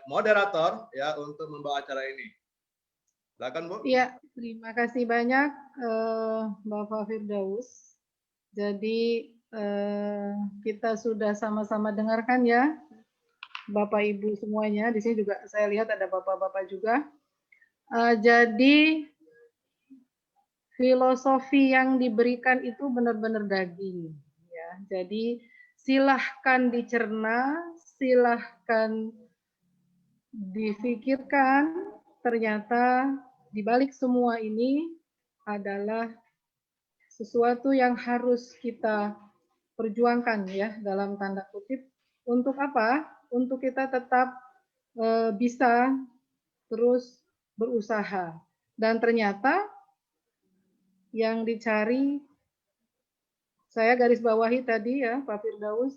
moderator ya untuk membawa acara ini. Silakan, Bu. Iya, terima kasih banyak Bapak Firdaus. Jadi kita sudah sama-sama dengarkan ya, Bapak Ibu semuanya. Di sini juga saya lihat ada Bapak-Bapak juga. Jadi filosofi yang diberikan itu benar-benar daging. Ya, jadi silahkan dicerna, silahkan difikirkan. Ternyata di balik semua ini adalah sesuatu yang harus kita perjuangkan ya, dalam tanda kutip. Untuk apa? Untuk kita tetap bisa terus berusaha. Dan ternyata yang dicari, saya garis bawahi tadi ya Pak Firdaus,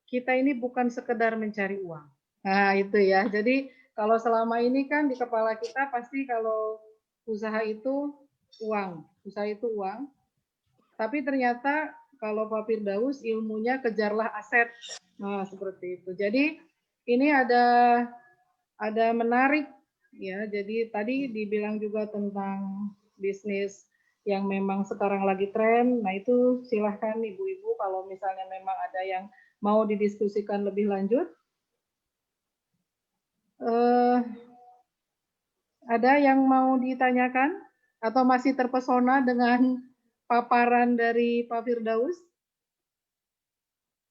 kita ini bukan sekedar mencari uang. Nah itu ya, jadi kalau selama ini kan di kepala kita pasti kalau usaha itu uang, usaha itu uang. Tapi ternyata kalau Pak Firdaus ilmunya kejarlah aset. Nah, seperti itu. Jadi ini ada menarik ya. Jadi tadi dibilang juga tentang bisnis yang memang sekarang lagi tren. Nah, itu silahkan ibu-ibu kalau misalnya memang ada yang mau didiskusikan lebih lanjut. Ada yang mau ditanyakan atau masih terpesona dengan paparan dari Pak Firdaus?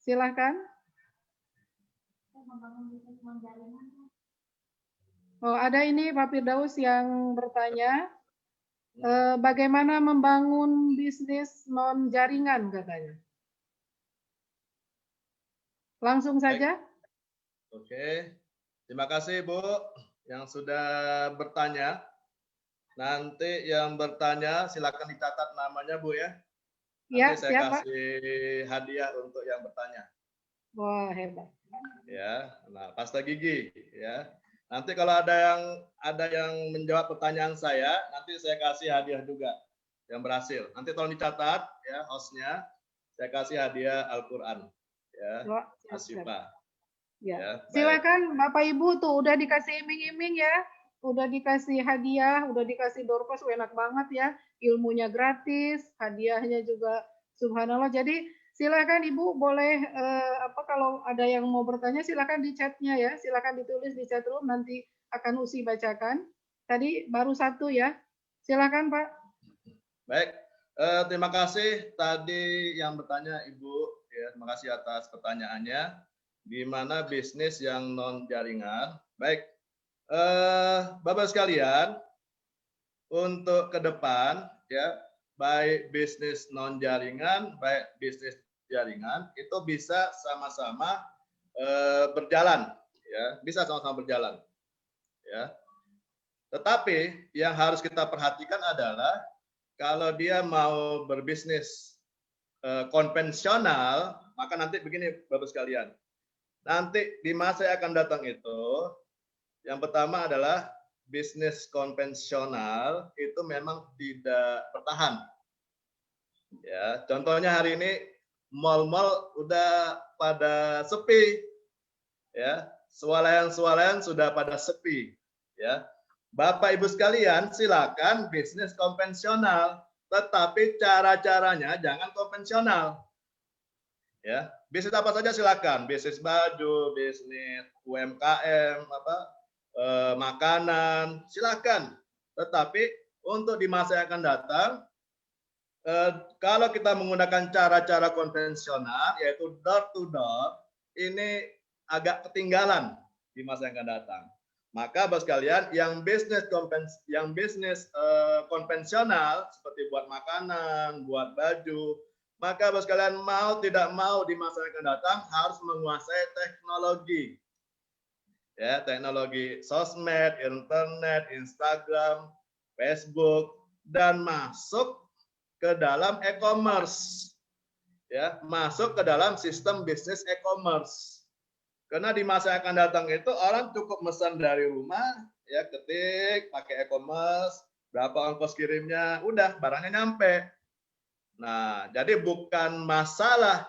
Silakan. Oh, ada ini Pak Firdaus yang bertanya, bagaimana membangun bisnis non jaringan katanya. Langsung saja. Oke, terima kasih Bu yang sudah bertanya. Nanti yang bertanya silakan dicatat namanya Bu ya. Nanti saya siapa? kasih hadiah untuk yang bertanya. Wah, hebat. Ya, nah pasta gigi ya. Nanti kalau ada yang menjawab pertanyaan saya, nanti saya kasih hadiah juga yang berhasil. Nanti tolong dicatat ya hostnya. Saya kasih hadiah Al-Qur'an ya. Asyifa. Ya. Silakan Bapak Ibu tuh udah dikasih iming-iming ya. Udah dikasih hadiah, udah dikasih doorpass, enak banget ya. Ilmunya gratis, hadiahnya juga subhanallah. Jadi silakan Ibu boleh kalau ada yang mau bertanya silakan di chatnya ya. Silakan ditulis di chat room, nanti akan Usi bacakan. Tadi baru satu ya. Silakan Pak. Baik, terima kasih tadi yang bertanya Ibu ya. Terima kasih atas pertanyaannya. Di mana bisnis yang non jaringan? Baik. Bapak sekalian, untuk ke depan ya, baik bisnis non jaringan, baik bisnis jaringan itu bisa sama-sama berjalan ya, bisa sama-sama berjalan ya. Tetapi yang harus kita perhatikan adalah kalau dia mau berbisnis konvensional, maka nanti begini Bapak sekalian. Nanti di masa yang akan datang itu, yang pertama adalah bisnis konvensional itu memang tidak bertahan. Ya, contohnya hari ini mal-mal udah pada sepi. Ya, swalayan-swalayan sudah pada sepi. Ya. Bapak Ibu sekalian, silakan bisnis konvensional, tetapi cara-caranya jangan konvensional. Ya, bisnis apa saja silakan, bisnis baju, bisnis UMKM, makanan, silakan. Tetapi untuk di masa yang akan datang, kalau kita menggunakan cara-cara konvensional, yaitu door to door, ini agak ketinggalan di masa yang akan datang. Maka Bapak sekalian, yang bisnis konvensional seperti buat makanan, buat baju, maka Bapak sekalian mau tidak mau di masa yang akan datang harus menguasai teknologi. Ya, teknologi sosmed, internet, Instagram, Facebook, dan masuk ke dalam e-commerce. ya masuk ke dalam sistem bisnis e-commerce. Karena di masa yang akan datang itu orang cukup pesan dari rumah, ya ketik pakai e-commerce, berapa ongkos kirimnya, udah barangnya nyampe. Nah, jadi bukan masalah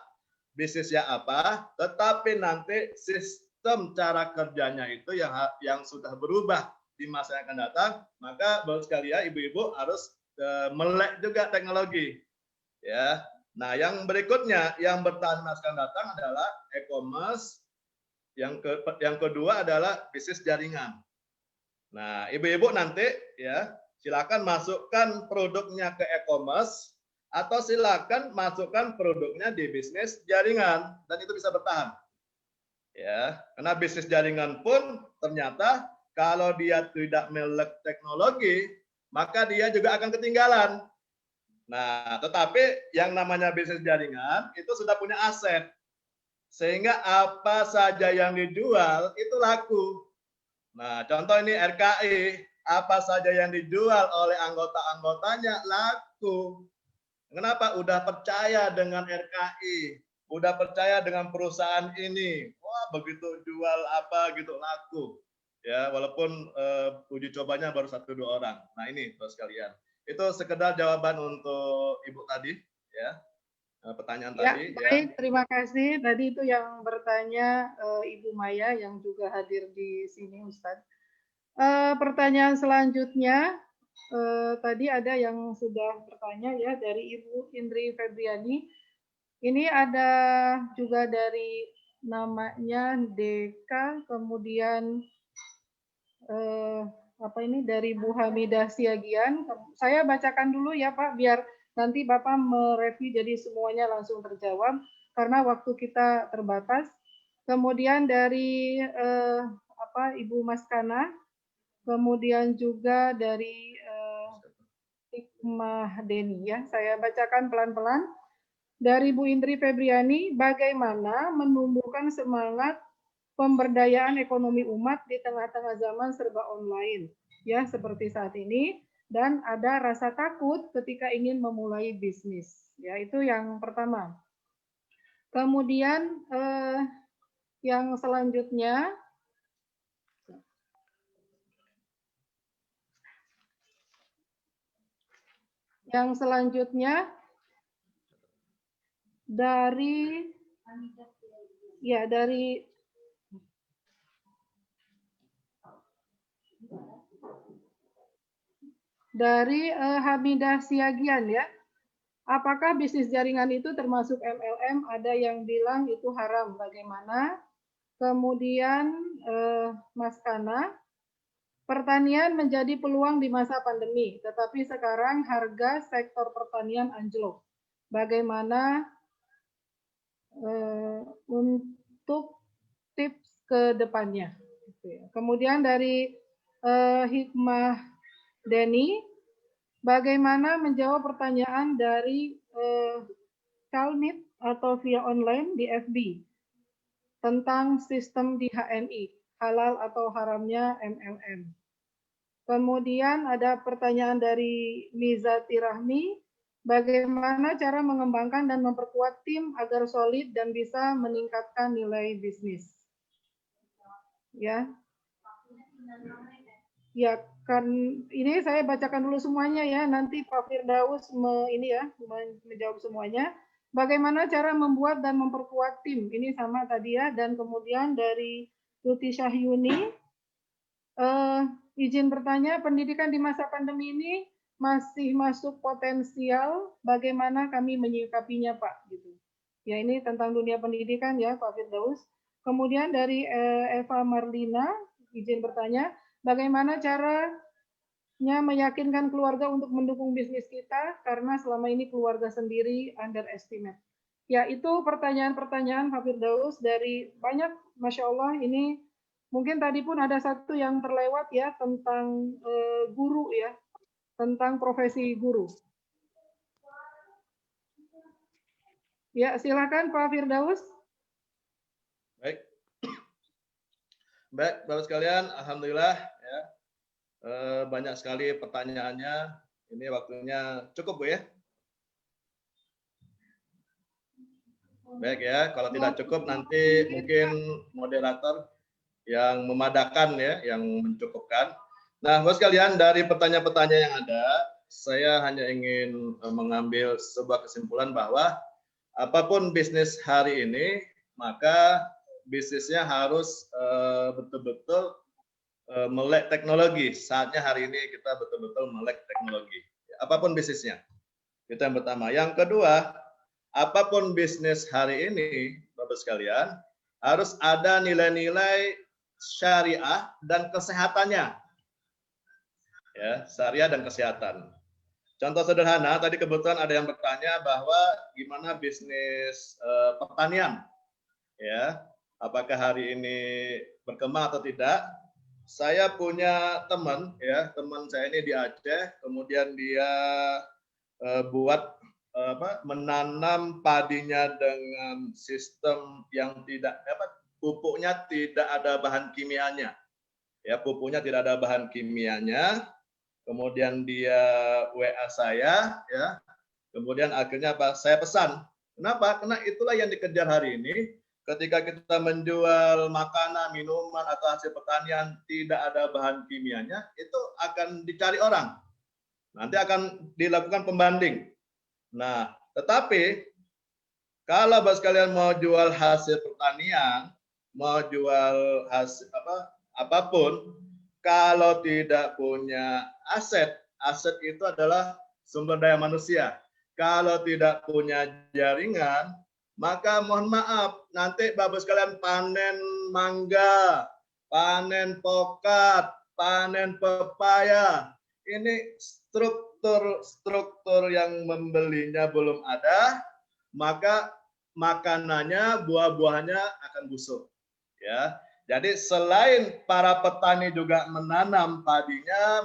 bisnisnya apa, tetapi nanti sistem cara kerjanya itu yang sudah berubah di masa yang akan datang. Maka baru sekalian ibu-ibu harus melek juga teknologi, ya. Nah, yang berikutnya yang bertahan masa akan datang adalah e-commerce. Yang kedua adalah bisnis jaringan. Nah, ibu-ibu nanti ya silakan masukkan produknya ke e-commerce atau silakan masukkan produknya di bisnis jaringan dan itu bisa bertahan. Ya, karena bisnis jaringan pun ternyata kalau dia tidak melek teknologi, maka dia juga akan ketinggalan. Nah, tetapi yang namanya bisnis jaringan itu sudah punya aset. Sehingga apa saja yang dijual itu laku. Nah, contoh ini RKI, apa saja yang dijual oleh anggota-anggotanya laku. Kenapa? Udah percaya dengan RKI, udah percaya dengan perusahaan ini. Wah, begitu jual apa gitu laku. Ya, walaupun uji cobanya baru 1-2 orang. Nah, ini terus kalian. Itu sekedar jawaban untuk Ibu tadi, ya. Pertanyaan Ya, tadi. baik, Ya. terima kasih. Tadi itu yang bertanya Ibu Maya yang juga hadir di sini, Ustadz. Pertanyaan selanjutnya, tadi ada yang sudah bertanya ya dari Ibu Indri Febriani. Ini ada juga dari namanya Deka, kemudian apa ini dari Bu Hamidah Siagian. Saya bacakan dulu ya Pak, biar nanti Bapak mereview jadi semuanya langsung terjawab karena waktu kita terbatas. Kemudian dari Ibu Maskana, kemudian juga dari Hikmah Deni ya. Saya bacakan pelan-pelan. Dari Bu Indri Febriani, bagaimana menumbuhkan semangat pemberdayaan ekonomi umat di tengah-tengah zaman serba online, ya seperti saat ini, dan ada rasa takut ketika ingin memulai bisnis, ya itu yang pertama. Kemudian yang selanjutnya, dari Hamidah Siagian ya. Apakah bisnis jaringan itu termasuk MLM? Ada yang bilang itu haram. Bagaimana? Kemudian Mas Kana, pertanian menjadi peluang di masa pandemi, tetapi sekarang harga sektor pertanian anjlok. Bagaimana untuk tips ke depannya? Kemudian dari Hikmah Deni, bagaimana menjawab pertanyaan dari Kalmit atau via online di FB tentang sistem di HNI, halal atau haramnya MLM. Kemudian ada pertanyaan dari Mizati Rahmi, bagaimana cara mengembangkan dan memperkuat tim agar solid dan bisa meningkatkan nilai bisnis. Ya. Ya, kan ini saya bacakan dulu semuanya ya. Nanti Pak Firdaus menjawab semuanya. Bagaimana cara membuat dan memperkuat tim? Ini sama tadi ya. Dan kemudian dari Tuti Syahyuni, izin bertanya, pendidikan di masa pandemi ini masih masuk potensial. Bagaimana kami menyikapinya, Pak? Gitu. Ya, ini tentang dunia pendidikan ya, Pak Firdaus. Kemudian dari Eva Marlina, izin bertanya, bagaimana caranya meyakinkan keluarga untuk mendukung bisnis kita karena selama ini keluarga sendiri underestimate. Ya, itu pertanyaan-pertanyaan Pak Firdaus dari banyak, Masya Allah, ini mungkin tadi pun ada satu yang terlewat ya tentang guru ya, tentang profesi guru. Ya, silakan Pak Firdaus. Baik. Baik, Bapak sekalian, alhamdulillah ya. Banyak sekali pertanyaannya. Ini waktunya cukup, Bu ya. Baik ya, kalau tidak cukup nanti mungkin moderator yang memadakan ya, yang mencukupkan. Nah, Bos sekalian, dari pertanyaan-pertanyaan yang ada, saya hanya ingin mengambil sebuah kesimpulan bahwa apapun bisnis hari ini, maka bisnisnya harus betul-betul melek teknologi. Saatnya hari ini kita betul-betul melek teknologi. Apapun bisnisnya. Itu yang pertama. Yang kedua, apapun bisnis hari ini, Bapak sekalian, harus ada nilai-nilai syariah dan kesehatannya. Ya, syariah dan kesehatan. Contoh sederhana, tadi kebetulan ada yang bertanya bahwa gimana bisnis pertanian. Ya, apakah hari ini berkembang atau tidak? Saya punya teman, ya, teman saya ini di Aceh, kemudian dia buat menanam padinya dengan sistem yang tidak pupuknya tidak ada bahan kimianya. Ya, pupuknya tidak ada bahan kimianya. Kemudian dia WA saya, ya. Kemudian akhirnya saya pesan. Kenapa? Karena itulah yang dikejar hari ini. Ketika kita menjual makanan, minuman atau hasil pertanian tidak ada bahan kimianya, itu akan dicari orang. Nanti akan dilakukan pembanding. Nah, tetapi kalau Bapak sekalian mau jual hasil pertanian, mau jual hasil apapun, kalau tidak punya aset, aset itu adalah sumber daya manusia. Kalau tidak punya jaringan, maka mohon maaf, nanti Bapak sekalian panen mangga, panen pokat, panen pepaya. Ini struktur yang membelinya belum ada, maka makanannya, buah-buahnya akan busuk. Ya. Jadi selain para petani juga menanam padinya,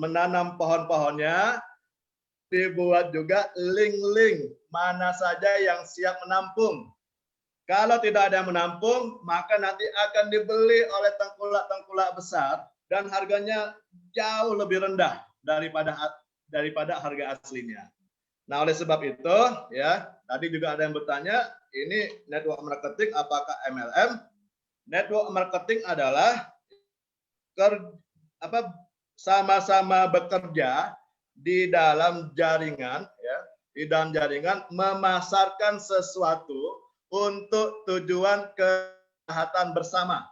menanam pohon-pohonnya, dibuat juga link-link mana saja yang siap menampung. Kalau tidak ada yang menampung, maka nanti akan dibeli oleh tengkulak-tengkulak besar dan harganya jauh lebih rendah daripada harga aslinya. Nah, oleh sebab itu, ya, tadi juga ada yang bertanya, ini network marketing apakah MLM? Network marketing adalah sama-sama bekerja di dalam jaringan, ya, di dalam jaringan memasarkan sesuatu untuk tujuan kejahatan bersama.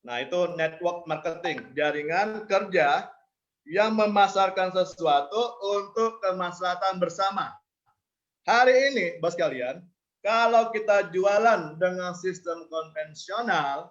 Nah, itu network marketing, jaringan kerja yang memasarkan sesuatu untuk kemaslahatan bersama. Hari ini, Bos sekalian, kalau kita jualan dengan sistem konvensional,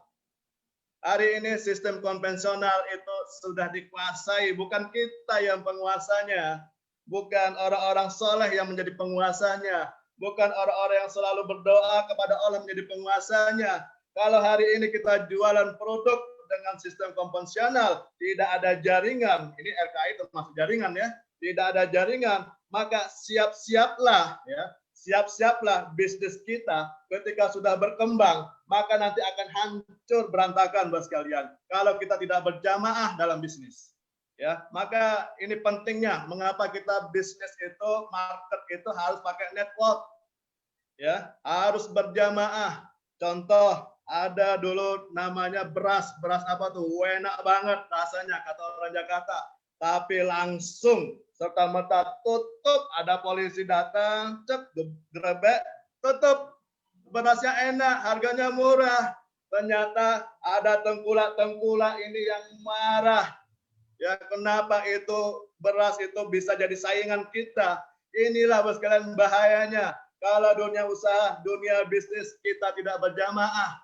hari ini sistem konvensional itu sudah dikuasai, bukan kita yang penguasanya, bukan orang-orang soleh yang menjadi penguasanya, bukan orang-orang yang selalu berdoa kepada Allah menjadi penguasanya. Kalau hari ini kita jualan produk dengan sistem konvensional, tidak ada jaringan, ini RKI termasuk jaringan ya, tidak ada jaringan, maka siap-siaplah ya, siap-siaplah bisnis kita ketika sudah berkembang, maka nanti akan hancur berantakan Bos sekalian kalau kita tidak berjamaah dalam bisnis. Ya, maka ini pentingnya mengapa kita bisnis itu, market itu harus pakai network. Ya, harus berjamaah. Contoh, ada dulu namanya beras apa tuh, enak banget rasanya kata orang Jakarta, tapi langsung serta merta tutup, ada polisi datang, cek, grebek, tutup. Berasnya enak, harganya murah. Ternyata ada tengkulak-tengkulak ini yang marah. Ya, kenapa itu beras itu bisa jadi saingan kita? Inilah Bos sekalian bahayanya. Kalau dunia usaha, dunia bisnis kita tidak berjamaah.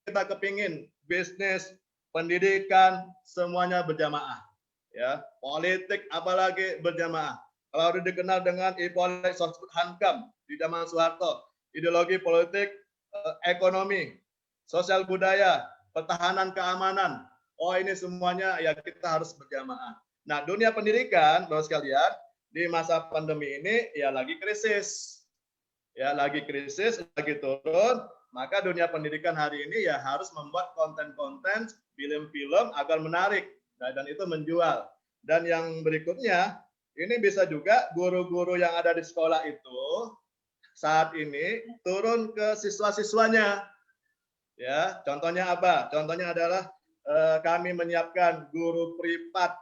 Kita kepingin bisnis, pendidikan, semuanya berjamaah. Ya, politik apalagi berjamaah. Kalau udah dikenal dengan politik sosbud hankam di zaman Soeharto, ideologi politik, ekonomi, sosial budaya, pertahanan keamanan. Oh, ini semuanya ya kita harus berjamaah. Nah, dunia pendidikan, Bapak sekalian, di masa pandemi ini ya lagi krisis. Ya, lagi krisis, lagi turun. Maka dunia pendidikan hari ini ya harus membuat konten-konten, film-film agar menarik dan itu menjual. Dan yang berikutnya ini bisa juga guru-guru yang ada di sekolah itu saat ini turun ke siswa-siswanya. Ya, contohnya apa? Contohnya adalah kami menyiapkan guru privat.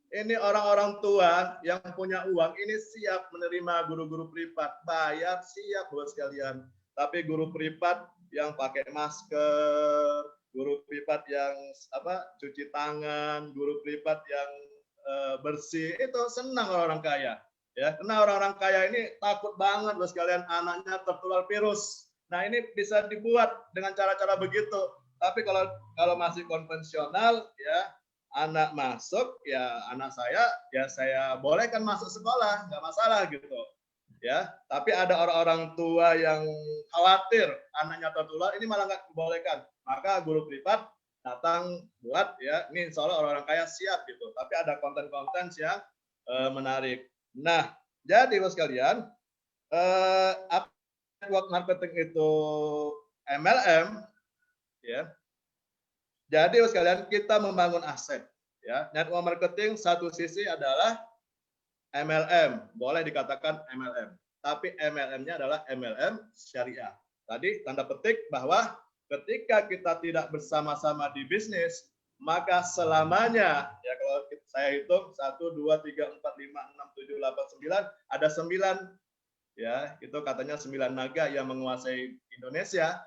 Ini orang-orang tua yang punya uang ini siap menerima guru-guru privat, bayar siap buat sekalian. Tapi guru privat yang pakai masker, guru privat yang cuci tangan, guru privat yang bersih, itu senang orang-orang kaya. Ya, karena orang-orang kaya ini takut banget buat sekalian anaknya tertular virus. Nah, ini bisa dibuat dengan cara-cara begitu. Tapi kalau masih konvensional, ya anak masuk, ya anak saya, ya saya bolehkan masuk sekolah, nggak masalah gitu. Ya, tapi ada orang-orang tua yang khawatir anaknya tertular, ini malah nggak dibolehkan. Maka guru privat datang buat, ya ini insya Allah orang-orang kaya siap gitu. Tapi ada konten-konten yang menarik. Nah, jadi bos sekalian, network marketing itu MLM, ya. Jadi bos sekalian, kita membangun aset, ya. Network marketing satu sisi adalah MLM, boleh dikatakan MLM. Tapi MLM-nya adalah MLM syariah. Tadi tanda petik bahwa ketika kita tidak bersama-sama di bisnis, maka selamanya, ya kalau saya hitung 1, 2, 3, 4, 5, 6, 7, 8, 9, ada 9, ya itu katanya 9 naga yang menguasai Indonesia,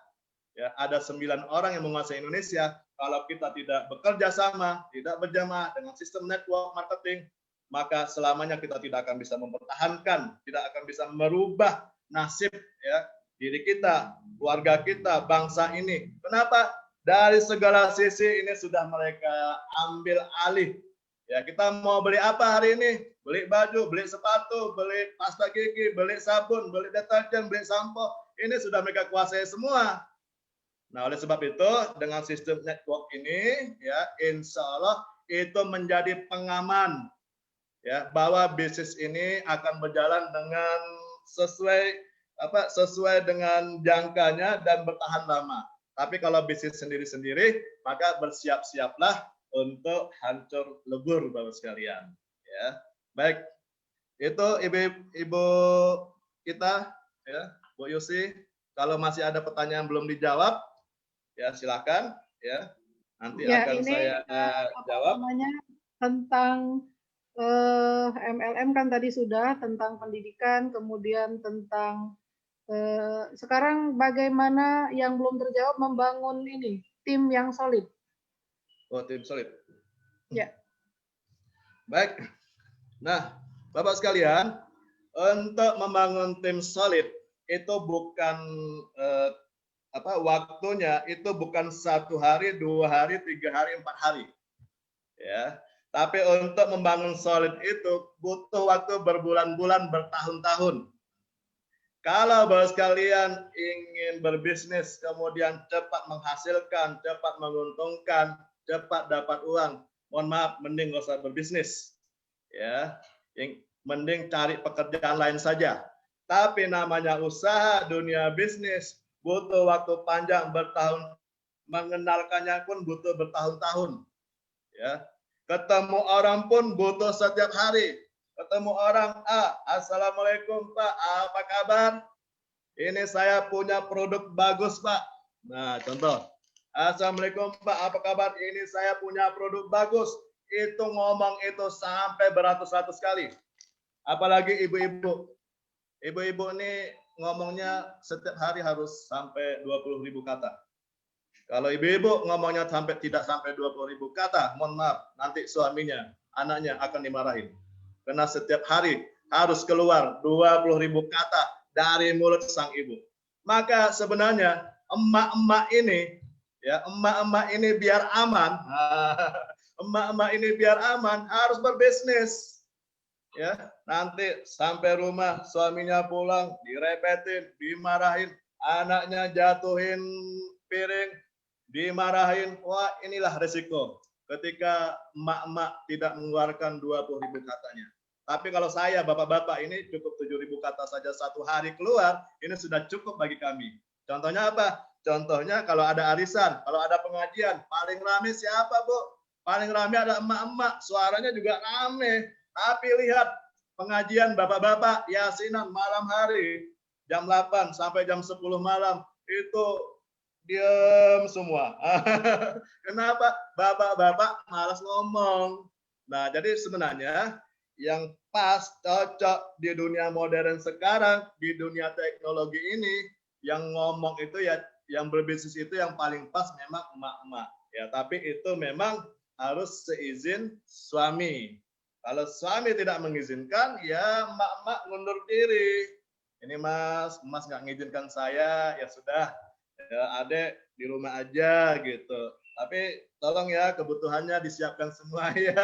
ya ada 9 orang yang menguasai Indonesia. Kalau kita tidak bekerja sama, tidak berjamaah dengan sistem network marketing, maka selamanya kita tidak akan bisa mempertahankan, tidak akan bisa merubah nasib ya diri kita, keluarga kita, bangsa ini. Kenapa? Dari segala sisi ini sudah mereka ambil alih. Ya, kita mau beli apa hari ini? Beli baju, beli sepatu, beli pasta gigi, beli sabun, beli deterjen, beli sampo. Ini sudah mereka kuasai semua. Nah, oleh sebab itu, dengan sistem network ini, ya, insya Allah itu menjadi pengaman, ya, bahwa bisnis ini akan berjalan dengan sesuai dengan jangkanya dan bertahan lama. Tapi kalau bisnis sendiri-sendiri, maka bersiap-siaplah untuk hancur lebur, Bapak sekalian. Ya, baik. Itu ibu kita, ya, Bu Yusi. Kalau masih ada pertanyaan belum dijawab, ya silakan. Ya, nanti ya, akan ini, saya jawab. Tentang MLM kan tadi sudah, tentang pendidikan, kemudian tentang sekarang bagaimana yang belum terjawab membangun ini tim yang solid. Oh, tim solid. Ya. Baik. Nah, Bapak sekalian, untuk membangun tim solid itu bukan waktunya itu bukan 1 hari, 2 hari, 3 hari, 4 hari. Ya. Tapi untuk membangun solid itu butuh waktu berbulan-bulan, bertahun-tahun. Kalau Bapak sekalian ingin berbisnis, kemudian cepat menghasilkan, cepat menguntungkan, cepat dapat uang, mohon maaf, mending nggak usah berbisnis. Ya, mending cari pekerjaan lain saja. Tapi namanya usaha, dunia bisnis, butuh waktu panjang, bertahun, mengenalkannya pun butuh bertahun-tahun. Ya, ketemu orang pun butuh setiap hari. Ketemu orang, Assalamualaikum Pak, apa kabar? Ini saya punya produk bagus Pak. Nah, contoh. Assalamualaikum Pak, apa kabar? Ini saya punya produk bagus. Itu ngomong itu sampai beratus-ratus kali. Apalagi ibu-ibu. Ibu-ibu ini ngomongnya setiap hari harus sampai 20.000 kata. Kalau ibu-ibu ngomongnya tidak sampai 20.000 kata, mohon maaf, nanti suaminya, anaknya akan dimarahin. Karena setiap hari harus keluar 20.000 kata dari mulut sang ibu. Maka sebenarnya emak-emak ini, ya emak-emak ini biar aman, emak-emak ini biar aman harus berbisnis. Ya, nanti sampai rumah suaminya pulang direpetin, dimarahin, anaknya jatuhin piring, dimarahin. Wah, inilah resiko ketika emak-emak tidak mengeluarkan 20.000 katanya. Tapi kalau saya, bapak-bapak ini cukup 7.000 kata saja satu hari keluar, ini sudah cukup bagi kami. Contohnya apa? Contohnya kalau ada arisan, kalau ada pengajian, paling rame siapa Bu? Paling rame ada emak-emak, suaranya juga rame. Tapi lihat pengajian bapak-bapak yasinan malam hari jam 8 sampai jam 10 malam itu diam semua. Kenapa? Bapak-bapak malas ngomong. Nah, jadi sebenarnya yang pas cocok di dunia modern sekarang, di dunia teknologi ini, yang ngomong itu ya, yang berbisnis itu yang paling pas memang emak-emak. Ya, tapi itu memang harus seizin suami. Kalau suami tidak mengizinkan, ya emak-emak ngundur diri. Ini mas nggak ngizinkan saya, ya sudah, ya adek di rumah aja gitu. Tapi tolong ya kebutuhannya disiapkan semua ya.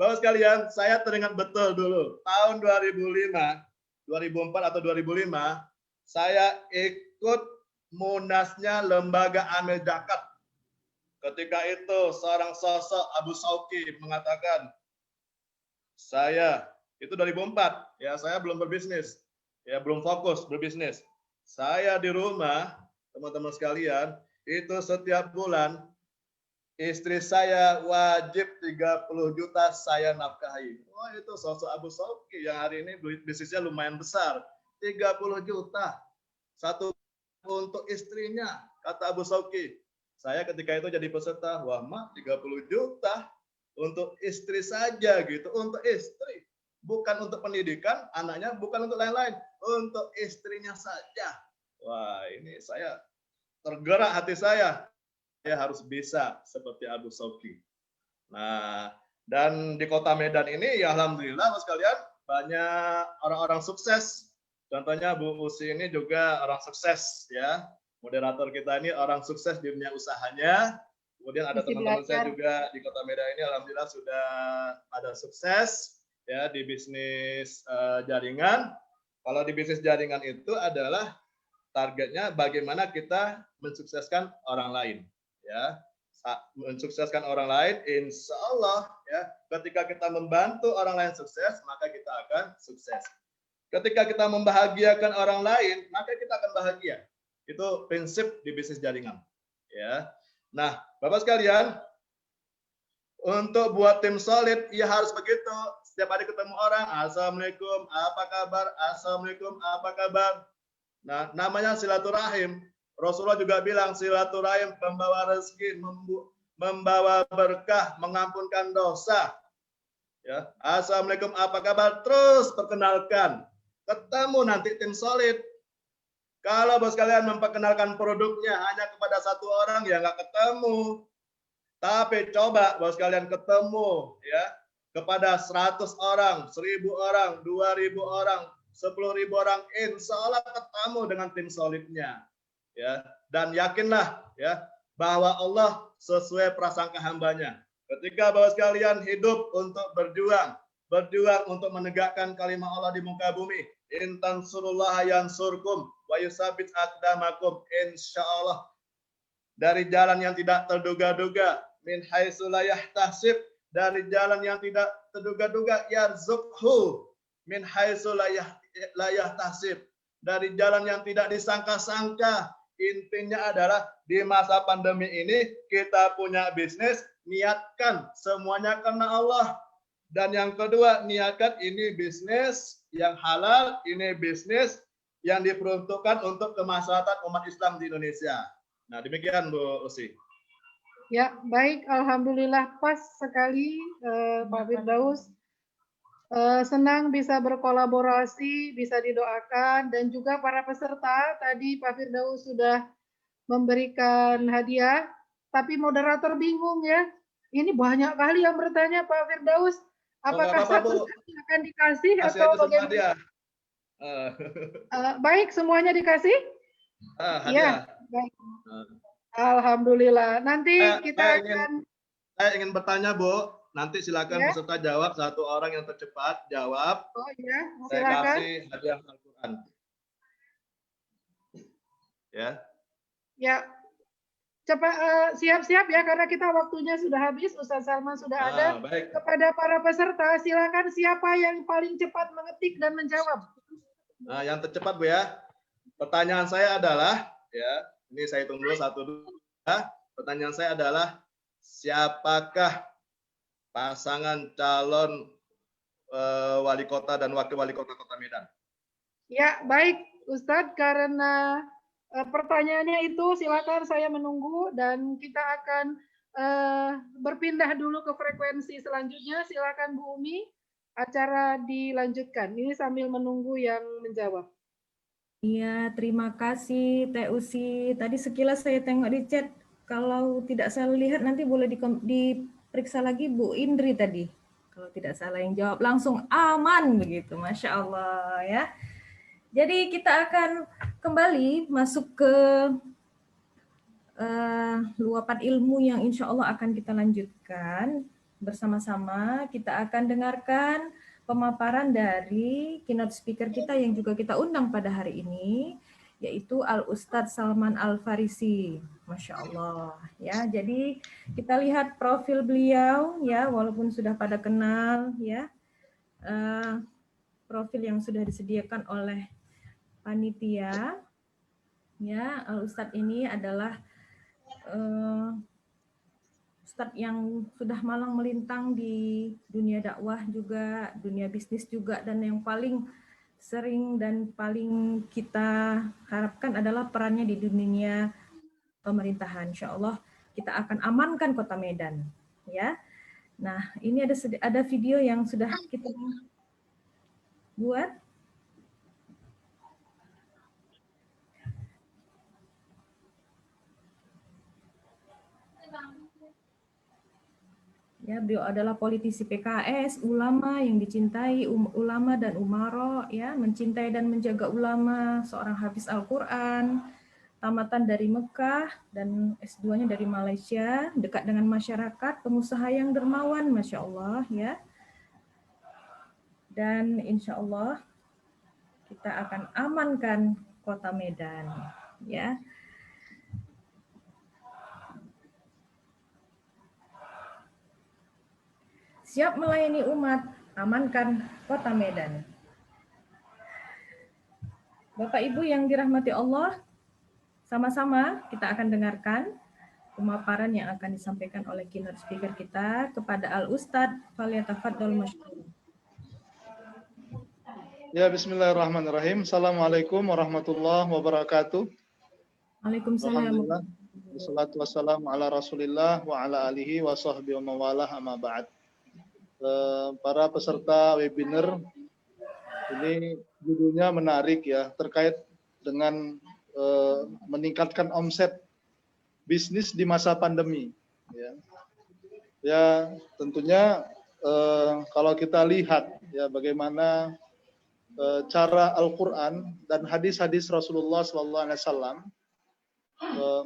Bapak sekalian, saya teringat betul dulu tahun 2005, 2004 atau 2005, saya ikut munasnya lembaga Amil Zakat. Ketika itu seorang sosok Abu Sauki mengatakan, saya itu 2004, ya saya belum berbisnis, ya belum fokus berbisnis. Saya di rumah, teman-teman sekalian, itu setiap bulan istri saya wajib 30 juta saya nafkahi. Wah, itu sosok Abu Sauki yang hari ini bisnisnya lumayan besar. 30 juta. Satu untuk istrinya, kata Abu Sauki. Saya ketika itu jadi peserta, wah mak 30 juta untuk istri saja gitu, untuk istri. Bukan untuk pendidikan, anaknya bukan untuk lain-lain, untuk istrinya saja. Wah, ini saya tergerak hati saya harus bisa seperti Abu Sauki. Nah, dan di kota Medan ini ya alhamdulillah Mas sekalian banyak orang-orang sukses. Contohnya Bu Usi ini juga orang sukses ya. Moderator kita ini orang sukses di dunia usahanya. Kemudian ada teman-teman saya juga di kota Medan ini alhamdulillah sudah ada sukses ya di bisnis jaringan. Kalau di bisnis jaringan itu adalah targetnya bagaimana kita mensukseskan orang lain. Ya, mensukseskan orang lain, insya Allah ya, ketika kita membantu orang lain sukses, maka kita akan sukses. Ketika kita membahagiakan orang lain, maka kita akan bahagia. Itu prinsip di bisnis jaringan. Ya, nah, Bapak sekalian, untuk buat tim solid, ya harus begitu. Setiap hari ketemu orang, assalamualaikum, apa kabar? Assalamualaikum, apa kabar? Nah, namanya silaturahim. Rasulullah juga bilang silaturahim pembawa rezeki, membawa berkah, mengampunkan dosa. Ya, assalamualaikum, apa kabar? Terus perkenalkan. Ketemu nanti tim solid. Kalau bos kalian memperkenalkan produknya hanya kepada satu orang, ya nggak ketemu. Tapi coba bos kalian ketemu ya kepada 100 orang, 1000 orang, 2000 orang, 10.000 orang, insya Allah ketemu dengan tim solidnya. Ya, dan yakinlah ya bahwa Allah sesuai prasangka hambanya. Ketika bahwa sekalian hidup untuk berjuang untuk menegakkan kalimat Allah di muka bumi, intan surullah yansurkum wa yusabit aqdamakum, insyaallah dari jalan yang tidak terduga-duga, min haitsu la yahtasib, dari jalan yang tidak terduga-duga, yarzuqhu min haitsu la yahtasib, dari jalan yang tidak disangka-sangka. Intinya adalah di masa pandemi ini kita punya bisnis, niatkan semuanya karena Allah. Dan yang kedua, niatkan ini bisnis yang halal, ini bisnis yang diperuntukkan untuk kemaslahatan umat Islam di Indonesia. Nah, demikian Bu Usi. Ya, baik. Alhamdulillah pas sekali Pak Firdaus. Senang bisa berkolaborasi, bisa didoakan, dan juga para peserta. Tadi Pak Firdaus sudah memberikan hadiah, tapi moderator bingung ya. Ini banyak kali yang bertanya Pak Firdaus, apakah satu akan dikasih atau bagaimana? Baik, semuanya dikasih? Ya, baik. Alhamdulillah. Nanti kita akan. Saya ingin bertanya, Bu. Nanti silakan peserta jawab, satu orang yang tercepat jawab. Oh iya, silakan. Saya kasih hadiah Al-Quran. Ya. Ya. Cepat siap-siap ya karena kita waktunya sudah habis. Ustaz Salman sudah ada. Baik. Kepada para peserta, silakan siapa yang paling cepat mengetik dan menjawab. Nah, yang tercepat Bu ya. Pertanyaan saya adalah, ya, ini saya hitung dulu 1, 2. Pertanyaan saya adalah, siapakah pasangan calon wali kota dan wakil wali kota Kota Medan. Ya, baik Ustadz, karena pertanyaannya itu silakan saya menunggu dan kita akan berpindah dulu ke frekuensi selanjutnya. Silakan Bu Umi, acara dilanjutkan. Ini sambil menunggu yang menjawab. Iya, terima kasih Teh Usi. Tadi sekilas saya tengok di chat, kalau tidak salah lihat nanti boleh diperiksa lagi Bu Indri tadi. Kalau tidak salah yang jawab langsung aman begitu, Masya Allah ya. Jadi kita akan kembali masuk ke luapan ilmu yang insya Allah akan kita lanjutkan bersama-sama. Kita akan dengarkan pemaparan dari keynote speaker kita yang juga kita undang pada hari ini, yaitu Al-Ustadz Salman Al-Farisi. Masya Allah ya. Jadi kita lihat profil beliau ya, walaupun sudah pada kenal ya, profil yang sudah disediakan oleh panitia ya. Al-Ustadz ini adalah Ustadz yang sudah malang melintang di dunia dakwah juga, dunia bisnis juga, dan yang paling sering dan paling kita harapkan adalah perannya di dunia pemerintahan. Insya Allah kita akan amankan Kota Medan ya. Nah, ini ada video yang sudah kita buat. Ya, beliau adalah politisi PKS, ulama yang dicintai ulama dan umaro, ya, mencintai dan menjaga ulama, seorang hafiz Al-Quran, tamatan dari Mekah dan S2-nya dari Malaysia, dekat dengan masyarakat, pengusaha yang dermawan, Masya Allah, ya. Dan insya Allah kita akan amankan Kota Medan, ya. Siap melayani umat, amankan Kota Medan. Bapak Ibu yang dirahmati Allah, sama-sama kita akan dengarkan pemaparan yang akan disampaikan oleh keynote speaker kita kepada Al-Ustadz Falyatafaddal Masykur. Ya, bismillahirrahmanirrahim. Assalamualaikum warahmatullahi wabarakatuh. Waalaikumsalam. Wassalatu wassalamu ala Rasulillah wa ala alihi wa sahbihi wa mawalah amma ba'd. Para peserta webinar, ini judulnya menarik ya, terkait dengan meningkatkan omset bisnis di masa pandemi. Ya tentunya kalau kita lihat ya bagaimana cara Al-Quran dan hadis-hadis Rasulullah SAW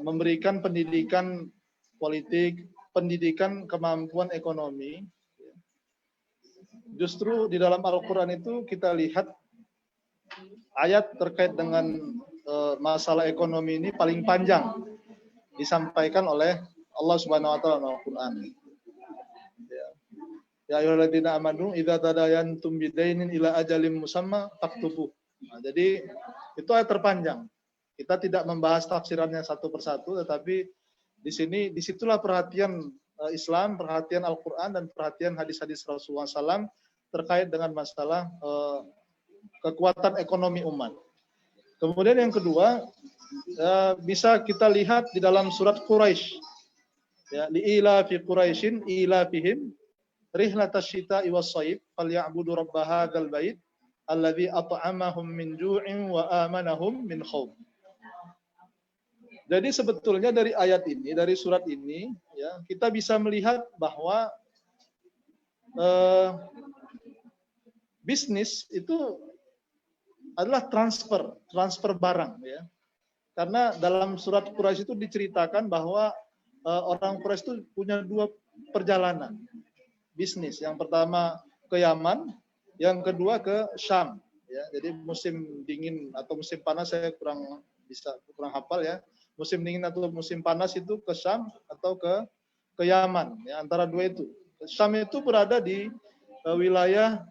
memberikan pendidikan politik, pendidikan kemampuan ekonomi. Justru di dalam Al-Quran itu kita lihat ayat terkait dengan masalah ekonomi ini paling panjang disampaikan oleh Allah Subhanahu wa taala dalam Al-Quran. Ya ayyuhalladzina amanu idza tadayantum bidainin ila ajalin musamma faktubuh. Nah, jadi itu ayat terpanjang. Kita tidak membahas tafsirannya satu persatu, tetapi di sini disitulah perhatian Islam, perhatian Al-Quran dan perhatian hadis-hadis Rasulullah SAW terkait dengan masalah kekuatan ekonomi umat. Kemudian yang kedua, bisa kita lihat di dalam surat Quraisy. Ya, li'ila fi Quraisyin ila fihim rihlatash syita'i was-shayb falyabudu rabb hadzal bait alladzi at'amahum min ju'in wa amanahum min khauf. Jadi sebetulnya dari ayat ini, dari surat ini, ya, kita bisa melihat bahwa bisnis itu adalah transfer barang, ya. Karena dalam surat Quraisy itu diceritakan bahwa orang Quraisy itu punya dua perjalanan bisnis. Yang pertama ke Yaman, yang kedua ke Syam. Ya, jadi musim dingin atau musim panas saya kurang hafal ya. Musim dingin atau musim panas itu ke Syam atau ke Yaman. Ya, antara dua itu. Syam itu berada di wilayah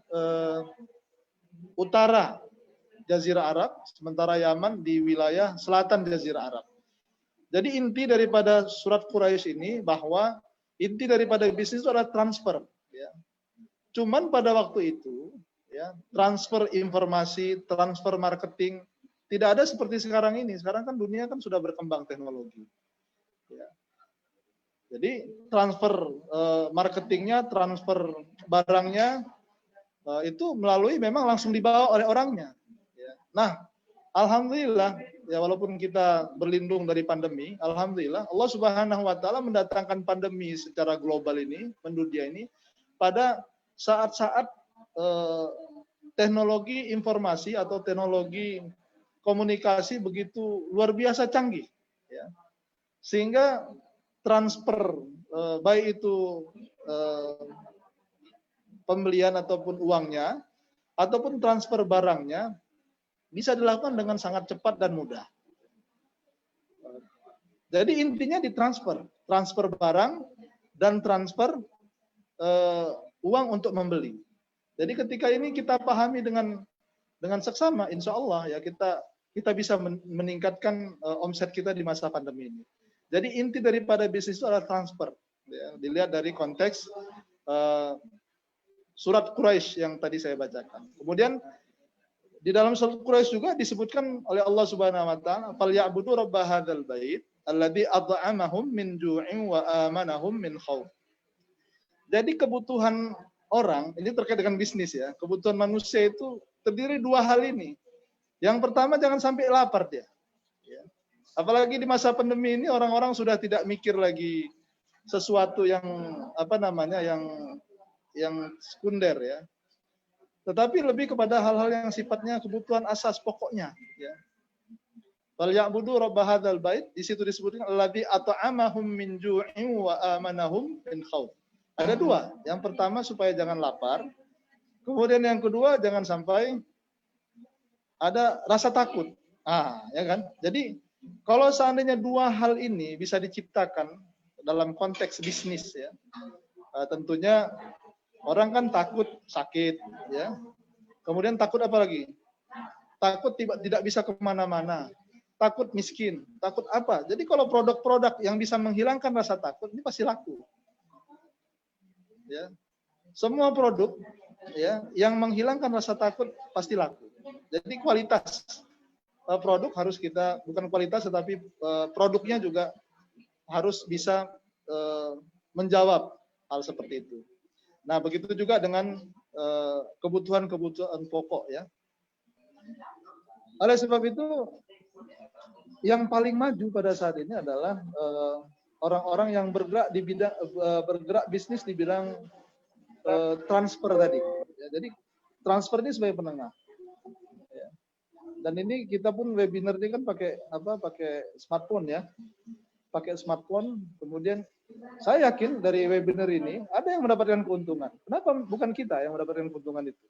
utara Jazirah Arab, sementara Yaman di wilayah selatan Jazirah Arab. Jadi inti daripada surat Quraisy ini bahwa inti daripada bisnis itu adalah transfer. Ya. Cuman pada waktu itu, ya, transfer informasi, transfer marketing tidak ada seperti sekarang ini. Sekarang kan dunia kan sudah berkembang teknologi. Ya. Jadi transfer marketingnya, transfer barangnya itu melalui memang langsung dibawa oleh orangnya. Ya. Nah, alhamdulillah, ya walaupun kita berlindung dari pandemi, alhamdulillah Allah Subhanahu wa taala mendatangkan pandemi secara global ini, mendunia ini pada saat-saat teknologi informasi atau teknologi komunikasi begitu luar biasa canggih, ya. Sehingga transfer baik itu pembelian ataupun uangnya ataupun transfer barangnya bisa dilakukan dengan sangat cepat dan mudah. Jadi intinya ditransfer, transfer barang dan transfer uang untuk membeli. Jadi ketika ini kita pahami dengan seksama, insya Allah ya kita bisa meningkatkan omset kita di masa pandemi ini. Jadi inti daripada bisnis itu adalah transfer. Ya, dilihat dari konteks surat Quraisy yang tadi saya bacakan. Kemudian di dalam surat Quraisy juga disebutkan oleh Allah Subhanahu wa taala, "Falyabudu rabb hadzal bait alladzi at'amahum min ju'in wa amanahum min khauf." Jadi kebutuhan orang, ini terkait dengan bisnis ya, kebutuhan manusia itu terdiri dua hal ini. Yang pertama, jangan sampai lapar dia. Ya. Apalagi di masa pandemi ini orang-orang sudah tidak mikir lagi sesuatu yang yang sekunder ya. Tetapi lebih kepada hal-hal yang sifatnya kebutuhan asas pokoknya. Ya. Falyabudu rabb hadzal bait, di situ disebutkan alladzi at'amahum min ju'in wa amanahum min khauf. Ada dua. Yang pertama supaya jangan lapar. Kemudian yang kedua jangan sampai ada rasa takut. Ya kan? Jadi kalau seandainya dua hal ini bisa diciptakan dalam konteks bisnis ya. Tentunya orang kan takut sakit ya. Kemudian takut apa lagi? Takut tidak bisa kemana-mana. Takut miskin. Takut apa? Jadi kalau produk-produk yang bisa menghilangkan rasa takut ini pasti laku. Ya. Semua produk ya yang menghilangkan rasa takut pasti laku. Jadi kualitas produk harus kita, bukan kualitas tetapi produknya juga harus bisa menjawab hal seperti itu. Nah, begitu juga dengan kebutuhan-kebutuhan pokok ya. Oleh sebab itu yang paling maju pada saat ini adalah orang-orang yang bergerak bisnis di bidang transfer tadi. Ya, jadi transfer ini sebagai penengah. Ya. Dan ini kita pun webinar ini kan pakai smartphone ya, pakai smartphone. Kemudian saya yakin dari webinar ini ada yang mendapatkan keuntungan. Kenapa bukan kita yang mendapatkan keuntungan itu?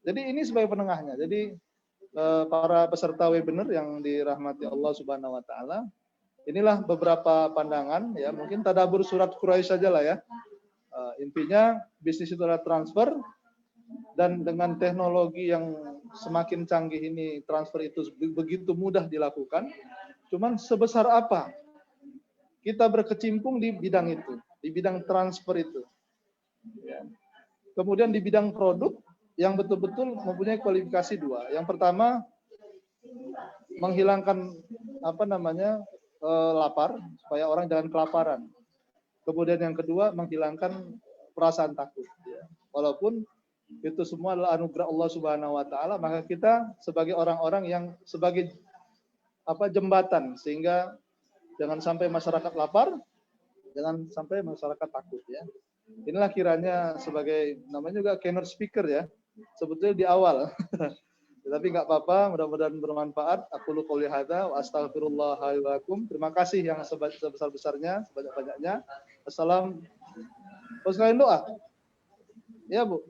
Jadi ini sebagai penengahnya. Jadi para peserta webinar yang dirahmati Allah Subhanahu wa taala, inilah beberapa pandangan ya, mungkin tadabbur surat Quraisy saja lah ya. Intinya bisnis itu adalah transfer, dan dengan teknologi yang semakin canggih ini transfer itu begitu mudah dilakukan. Cuman sebesar apa kita berkecimpung di bidang itu, di bidang transfer itu. Ya. Kemudian di bidang produk yang betul-betul mempunyai kualifikasi dua. Yang pertama menghilangkan lapar supaya orang jangan kelaparan. Kemudian yang kedua menghilangkan perasaan takut. Ya. Walaupun itu semua adalah anugerah Allah Subhanahu wa taala, maka kita sebagai orang-orang yang sebagai jembatan sehingga jangan sampai masyarakat lapar, jangan sampai masyarakat takut ya. Inilah kiranya sebagai namanya juga keynote speaker ya. Sebetulnya di awal. Tapi nggak apa-apa, mudah-mudahan bermanfaat. Aku qouli hadza wa astaghfirullah li wa lakum. Terima kasih yang sebesar-besarnya, sebanyak-banyaknya. Assalam. Sekalian doa. Ya, Bu.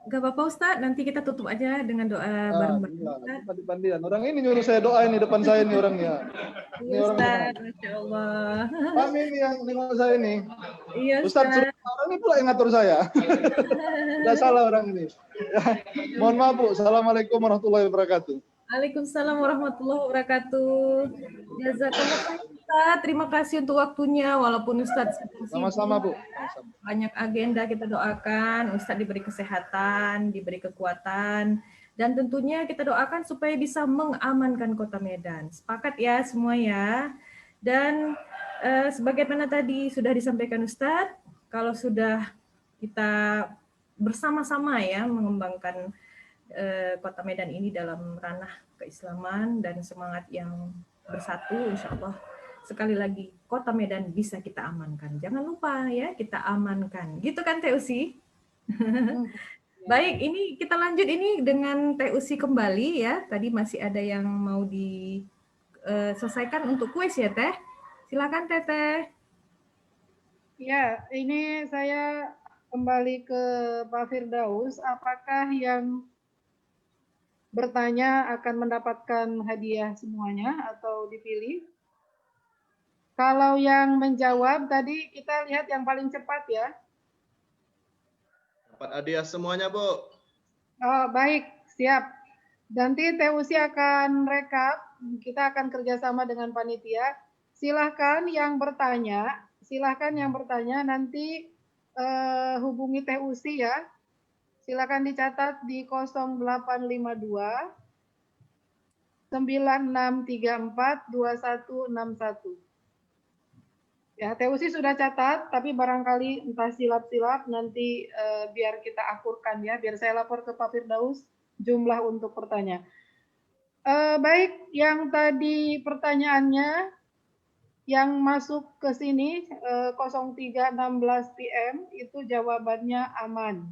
Nggak apa-apa Ustaz, nanti kita tutup aja dengan doa bareng-bareng. Pandi-pandian. Orang ini nyuruh saya doa ini depan saya nih orangnya. Ini Iya, orang Ustaz, Masya Allah. Kami ini yang nengok saya nih. Iya, Ustaz suruh orang ini pula yang ngatur saya. Tidak salah orang ini. Ya. Mohon maaf Bu. Assalamualaikum warahmatullahi wabarakatuh. Waalaikumsalam warahmatullahi wabarakatuh. Jazakallah. Ustadz, terima kasih untuk waktunya. Walaupun Ustadz Sama-sama, Bu. Sama-sama. banyak agenda, kita doakan Ustadz diberi kesehatan, diberi kekuatan, dan tentunya kita doakan supaya bisa mengamankan Kota Medan. Sepakat ya semua ya. Dan sebagaimana tadi sudah disampaikan Ustadz, kalau sudah kita bersama-sama ya mengembangkan Kota Medan ini dalam ranah keislaman dan semangat yang bersatu, insya Allah sekali lagi Kota Medan bisa kita amankan. Jangan lupa ya kita amankan. Gitu kan Teh Usi? Baik, ini kita lanjut ini dengan Teh Usi kembali ya. Tadi masih ada yang mau diselesaikan untuk kuis ya Teh. Silakan Teteh. Ya, ini saya kembali ke Pak Firdaus. Apakah yang bertanya akan mendapatkan hadiah semuanya atau dipilih? Kalau yang menjawab tadi kita lihat yang paling cepat ya. Dapat hadiah semuanya, Bu. Oh, baik, siap. Nanti Teh Usi akan rekap, kita akan kerjasama dengan panitia. Silahkan yang bertanya nanti hubungi Teh Usi ya. Silahkan dicatat di 0852 9634 2161. Ya, Teh Usi sudah catat, tapi barangkali entah silap-silap nanti biar kita akurkan ya, biar saya lapor ke Pak Firdaus jumlah untuk pertanyaan. Baik, yang tadi pertanyaannya yang masuk ke sini 03.16 PM itu jawabannya aman.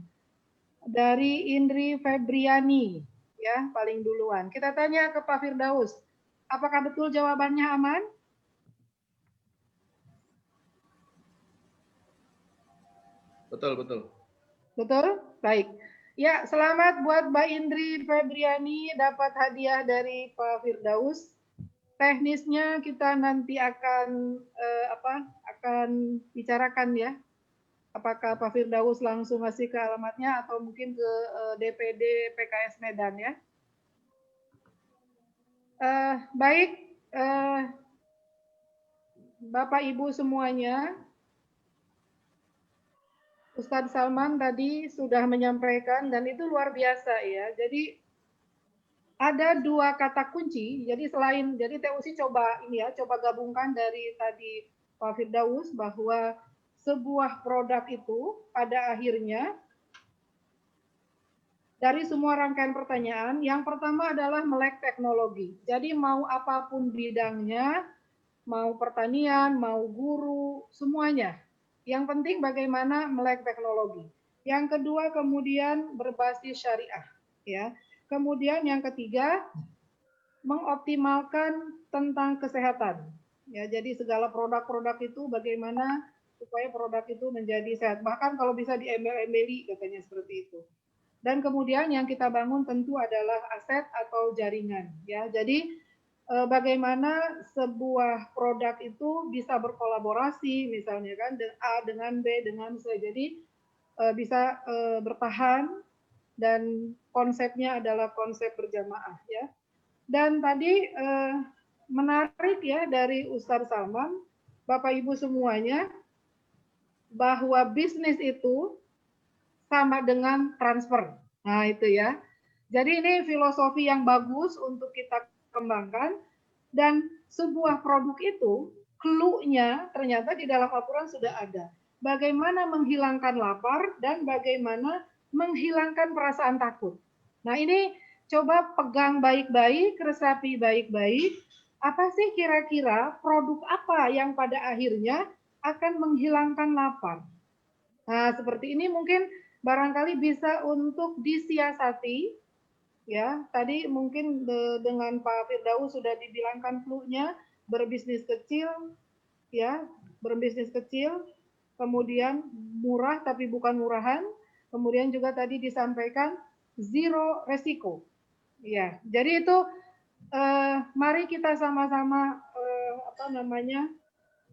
Dari Indri Febriani ya, paling duluan. Kita tanya ke Pak Firdaus, apakah betul jawabannya aman? Betul, betul. Betul? Baik. Ya, selamat buat Mbak Indri Febriani dapat hadiah dari Pak Firdaus. Teknisnya kita nanti akan akan bicarakan ya. Apakah Pak Firdaus langsung ngasih ke alamatnya atau mungkin ke DPD PKS Medan ya. Baik, Bapak Ibu semuanya, Ustadz Salman tadi sudah menyampaikan dan itu luar biasa ya. Jadi ada dua kata kunci. Jadi Teh Usi coba gabungkan dari tadi Pak Firdaus bahwa sebuah produk itu pada akhirnya dari semua rangkaian pertanyaan, yang pertama adalah melek teknologi. Jadi mau apapun bidangnya, mau pertanian, mau guru, semuanya. Yang penting bagaimana melek teknologi. Yang kedua kemudian berbasis syariah, ya. Kemudian yang ketiga mengoptimalkan tentang kesehatan. Ya, jadi segala produk-produk itu bagaimana supaya produk itu menjadi sehat. Bahkan kalau bisa diembel-embeli katanya seperti itu. Dan kemudian yang kita bangun tentu adalah aset atau jaringan, ya. Jadi bagaimana sebuah produk itu bisa berkolaborasi, misalnya kan A dengan B dengan C, jadi bisa bertahan dan konsepnya adalah konsep berjamaah ya. Dan tadi menarik ya dari Ustadz Salman, Bapak Ibu semuanya, bahwa bisnis itu sama dengan transfer. Nah itu ya. Jadi ini filosofi yang bagus untuk kita kembangkan, dan sebuah produk itu clue-nya ternyata di dalam Al-Quran sudah ada. Bagaimana menghilangkan lapar dan bagaimana menghilangkan perasaan takut. Nah ini coba pegang baik-baik, resapi baik-baik. Apa sih kira-kira produk apa yang pada akhirnya akan menghilangkan lapar? Nah seperti ini mungkin barangkali bisa untuk disiasati. Ya, tadi mungkin dengan Pak Firdaus sudah dibilangkan clue-nya berbisnis kecil, ya, berbisnis kecil, kemudian murah tapi bukan murahan, kemudian juga tadi disampaikan zero resiko, ya. Jadi itu mari kita sama-sama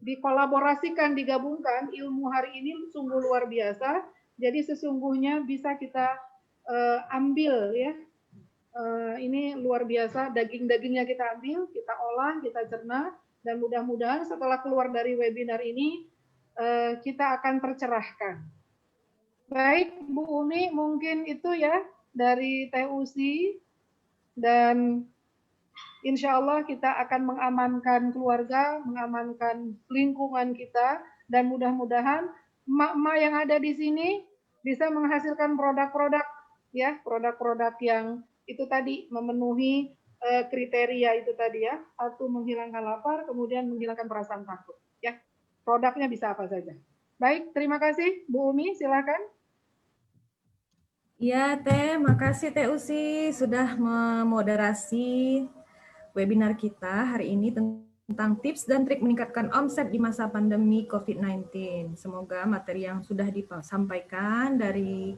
dikolaborasikan, digabungkan. Ilmu hari ini sungguh luar biasa. Jadi sesungguhnya bisa kita ambil ya. Ini luar biasa, daging-dagingnya kita ambil, kita olah, kita cerna, Dan mudah-mudahan setelah keluar dari webinar ini, kita akan tercerahkan. Baik, Bu Umi, mungkin itu ya dari TUC, dan insya Allah kita akan mengamankan keluarga, mengamankan lingkungan kita, dan mudah-mudahan emak-emak yang ada di sini bisa menghasilkan produk-produk, ya, produk-produk yang itu tadi memenuhi kriteria itu tadi ya, satu menghilangkan lapar, kemudian menghilangkan perasaan takut. Ya, produknya bisa apa saja. Baik, terima kasih, Bu Umi, silakan. Ya, makasih Teh Usi sudah memoderasi webinar kita hari ini tentang tips dan trik meningkatkan omset di masa pandemi COVID-19. Semoga materi yang sudah disampaikan dari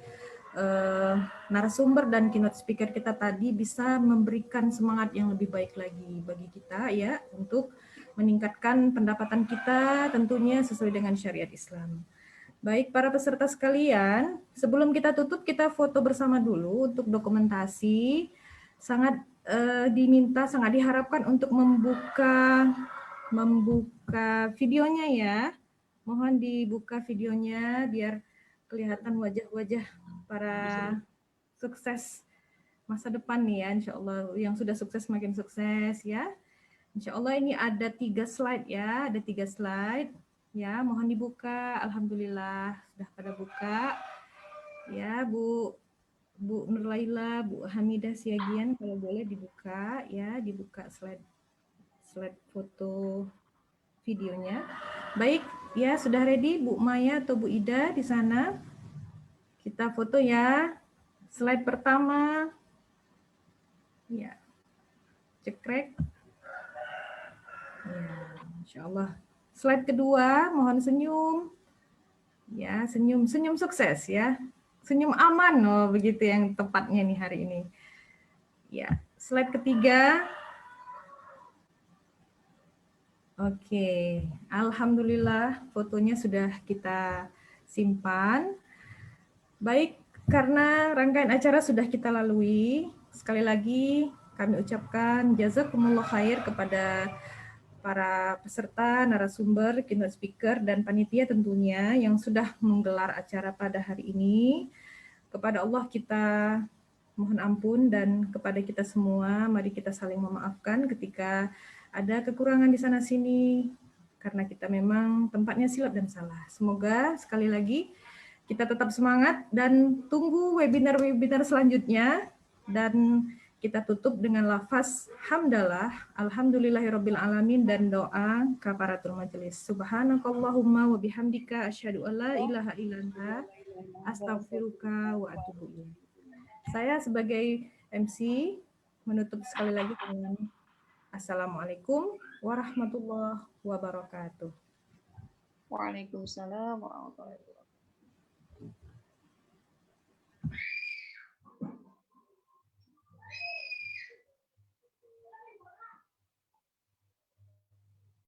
narasumber dan keynote speaker kita tadi bisa memberikan semangat yang lebih baik lagi bagi kita ya untuk meningkatkan pendapatan kita tentunya sesuai dengan syariat Islam. Baik, para peserta sekalian, sebelum kita tutup, kita foto bersama dulu untuk dokumentasi. Sangat sangat diharapkan untuk membuka videonya ya. Mohon dibuka videonya biar kelihatan wajah-wajah para sukses masa depan nih ya, insya Allah. Yang sudah sukses makin sukses ya. Insya Allah ini ada 3 slide ya, ada 3 slide. Ya, mohon dibuka. Alhamdulillah sudah pada buka. Ya, Bu Nurlaila, Bu Hamidah Siagian, kalau boleh dibuka ya, dibuka slide foto videonya. Baik, ya sudah ready Bu Maya atau Bu Ida di sana. Kita foto ya. Slide pertama. Ya. Cekrek. Ya, Insya Allah. Slide kedua, mohon senyum. Ya, senyum sukses ya. Senyum aman, oh begitu yang tepatnya nih hari ini. Ya, slide ketiga. Oke, alhamdulillah fotonya sudah kita simpan. Baik, karena rangkaian acara sudah kita lalui, sekali lagi kami ucapkan jazakumullah khair kepada para peserta, narasumber, keynote speaker, dan panitia tentunya yang sudah menggelar acara pada hari ini. Kepada Allah kita mohon ampun dan kepada kita semua, mari kita saling memaafkan ketika ada kekurangan di sana-sini, karena kita memang tempatnya silap dan salah. Semoga sekali lagi kita tetap semangat dan tunggu webinar-webinar selanjutnya, dan kita tutup dengan lafaz hamdalah, alhamdulillahirabbil alamin, dan doa kafaratul majelis. Subhanakallahumma wa bihamdika asyhadu an la ilaha illa anta astaghfiruka wa atubu ilaik. Saya sebagai MC menutup sekali lagi dengan assalamualaikum warahmatullahi wabarakatuh. Waalaikumsalam warahmatullahi wabarakatuh.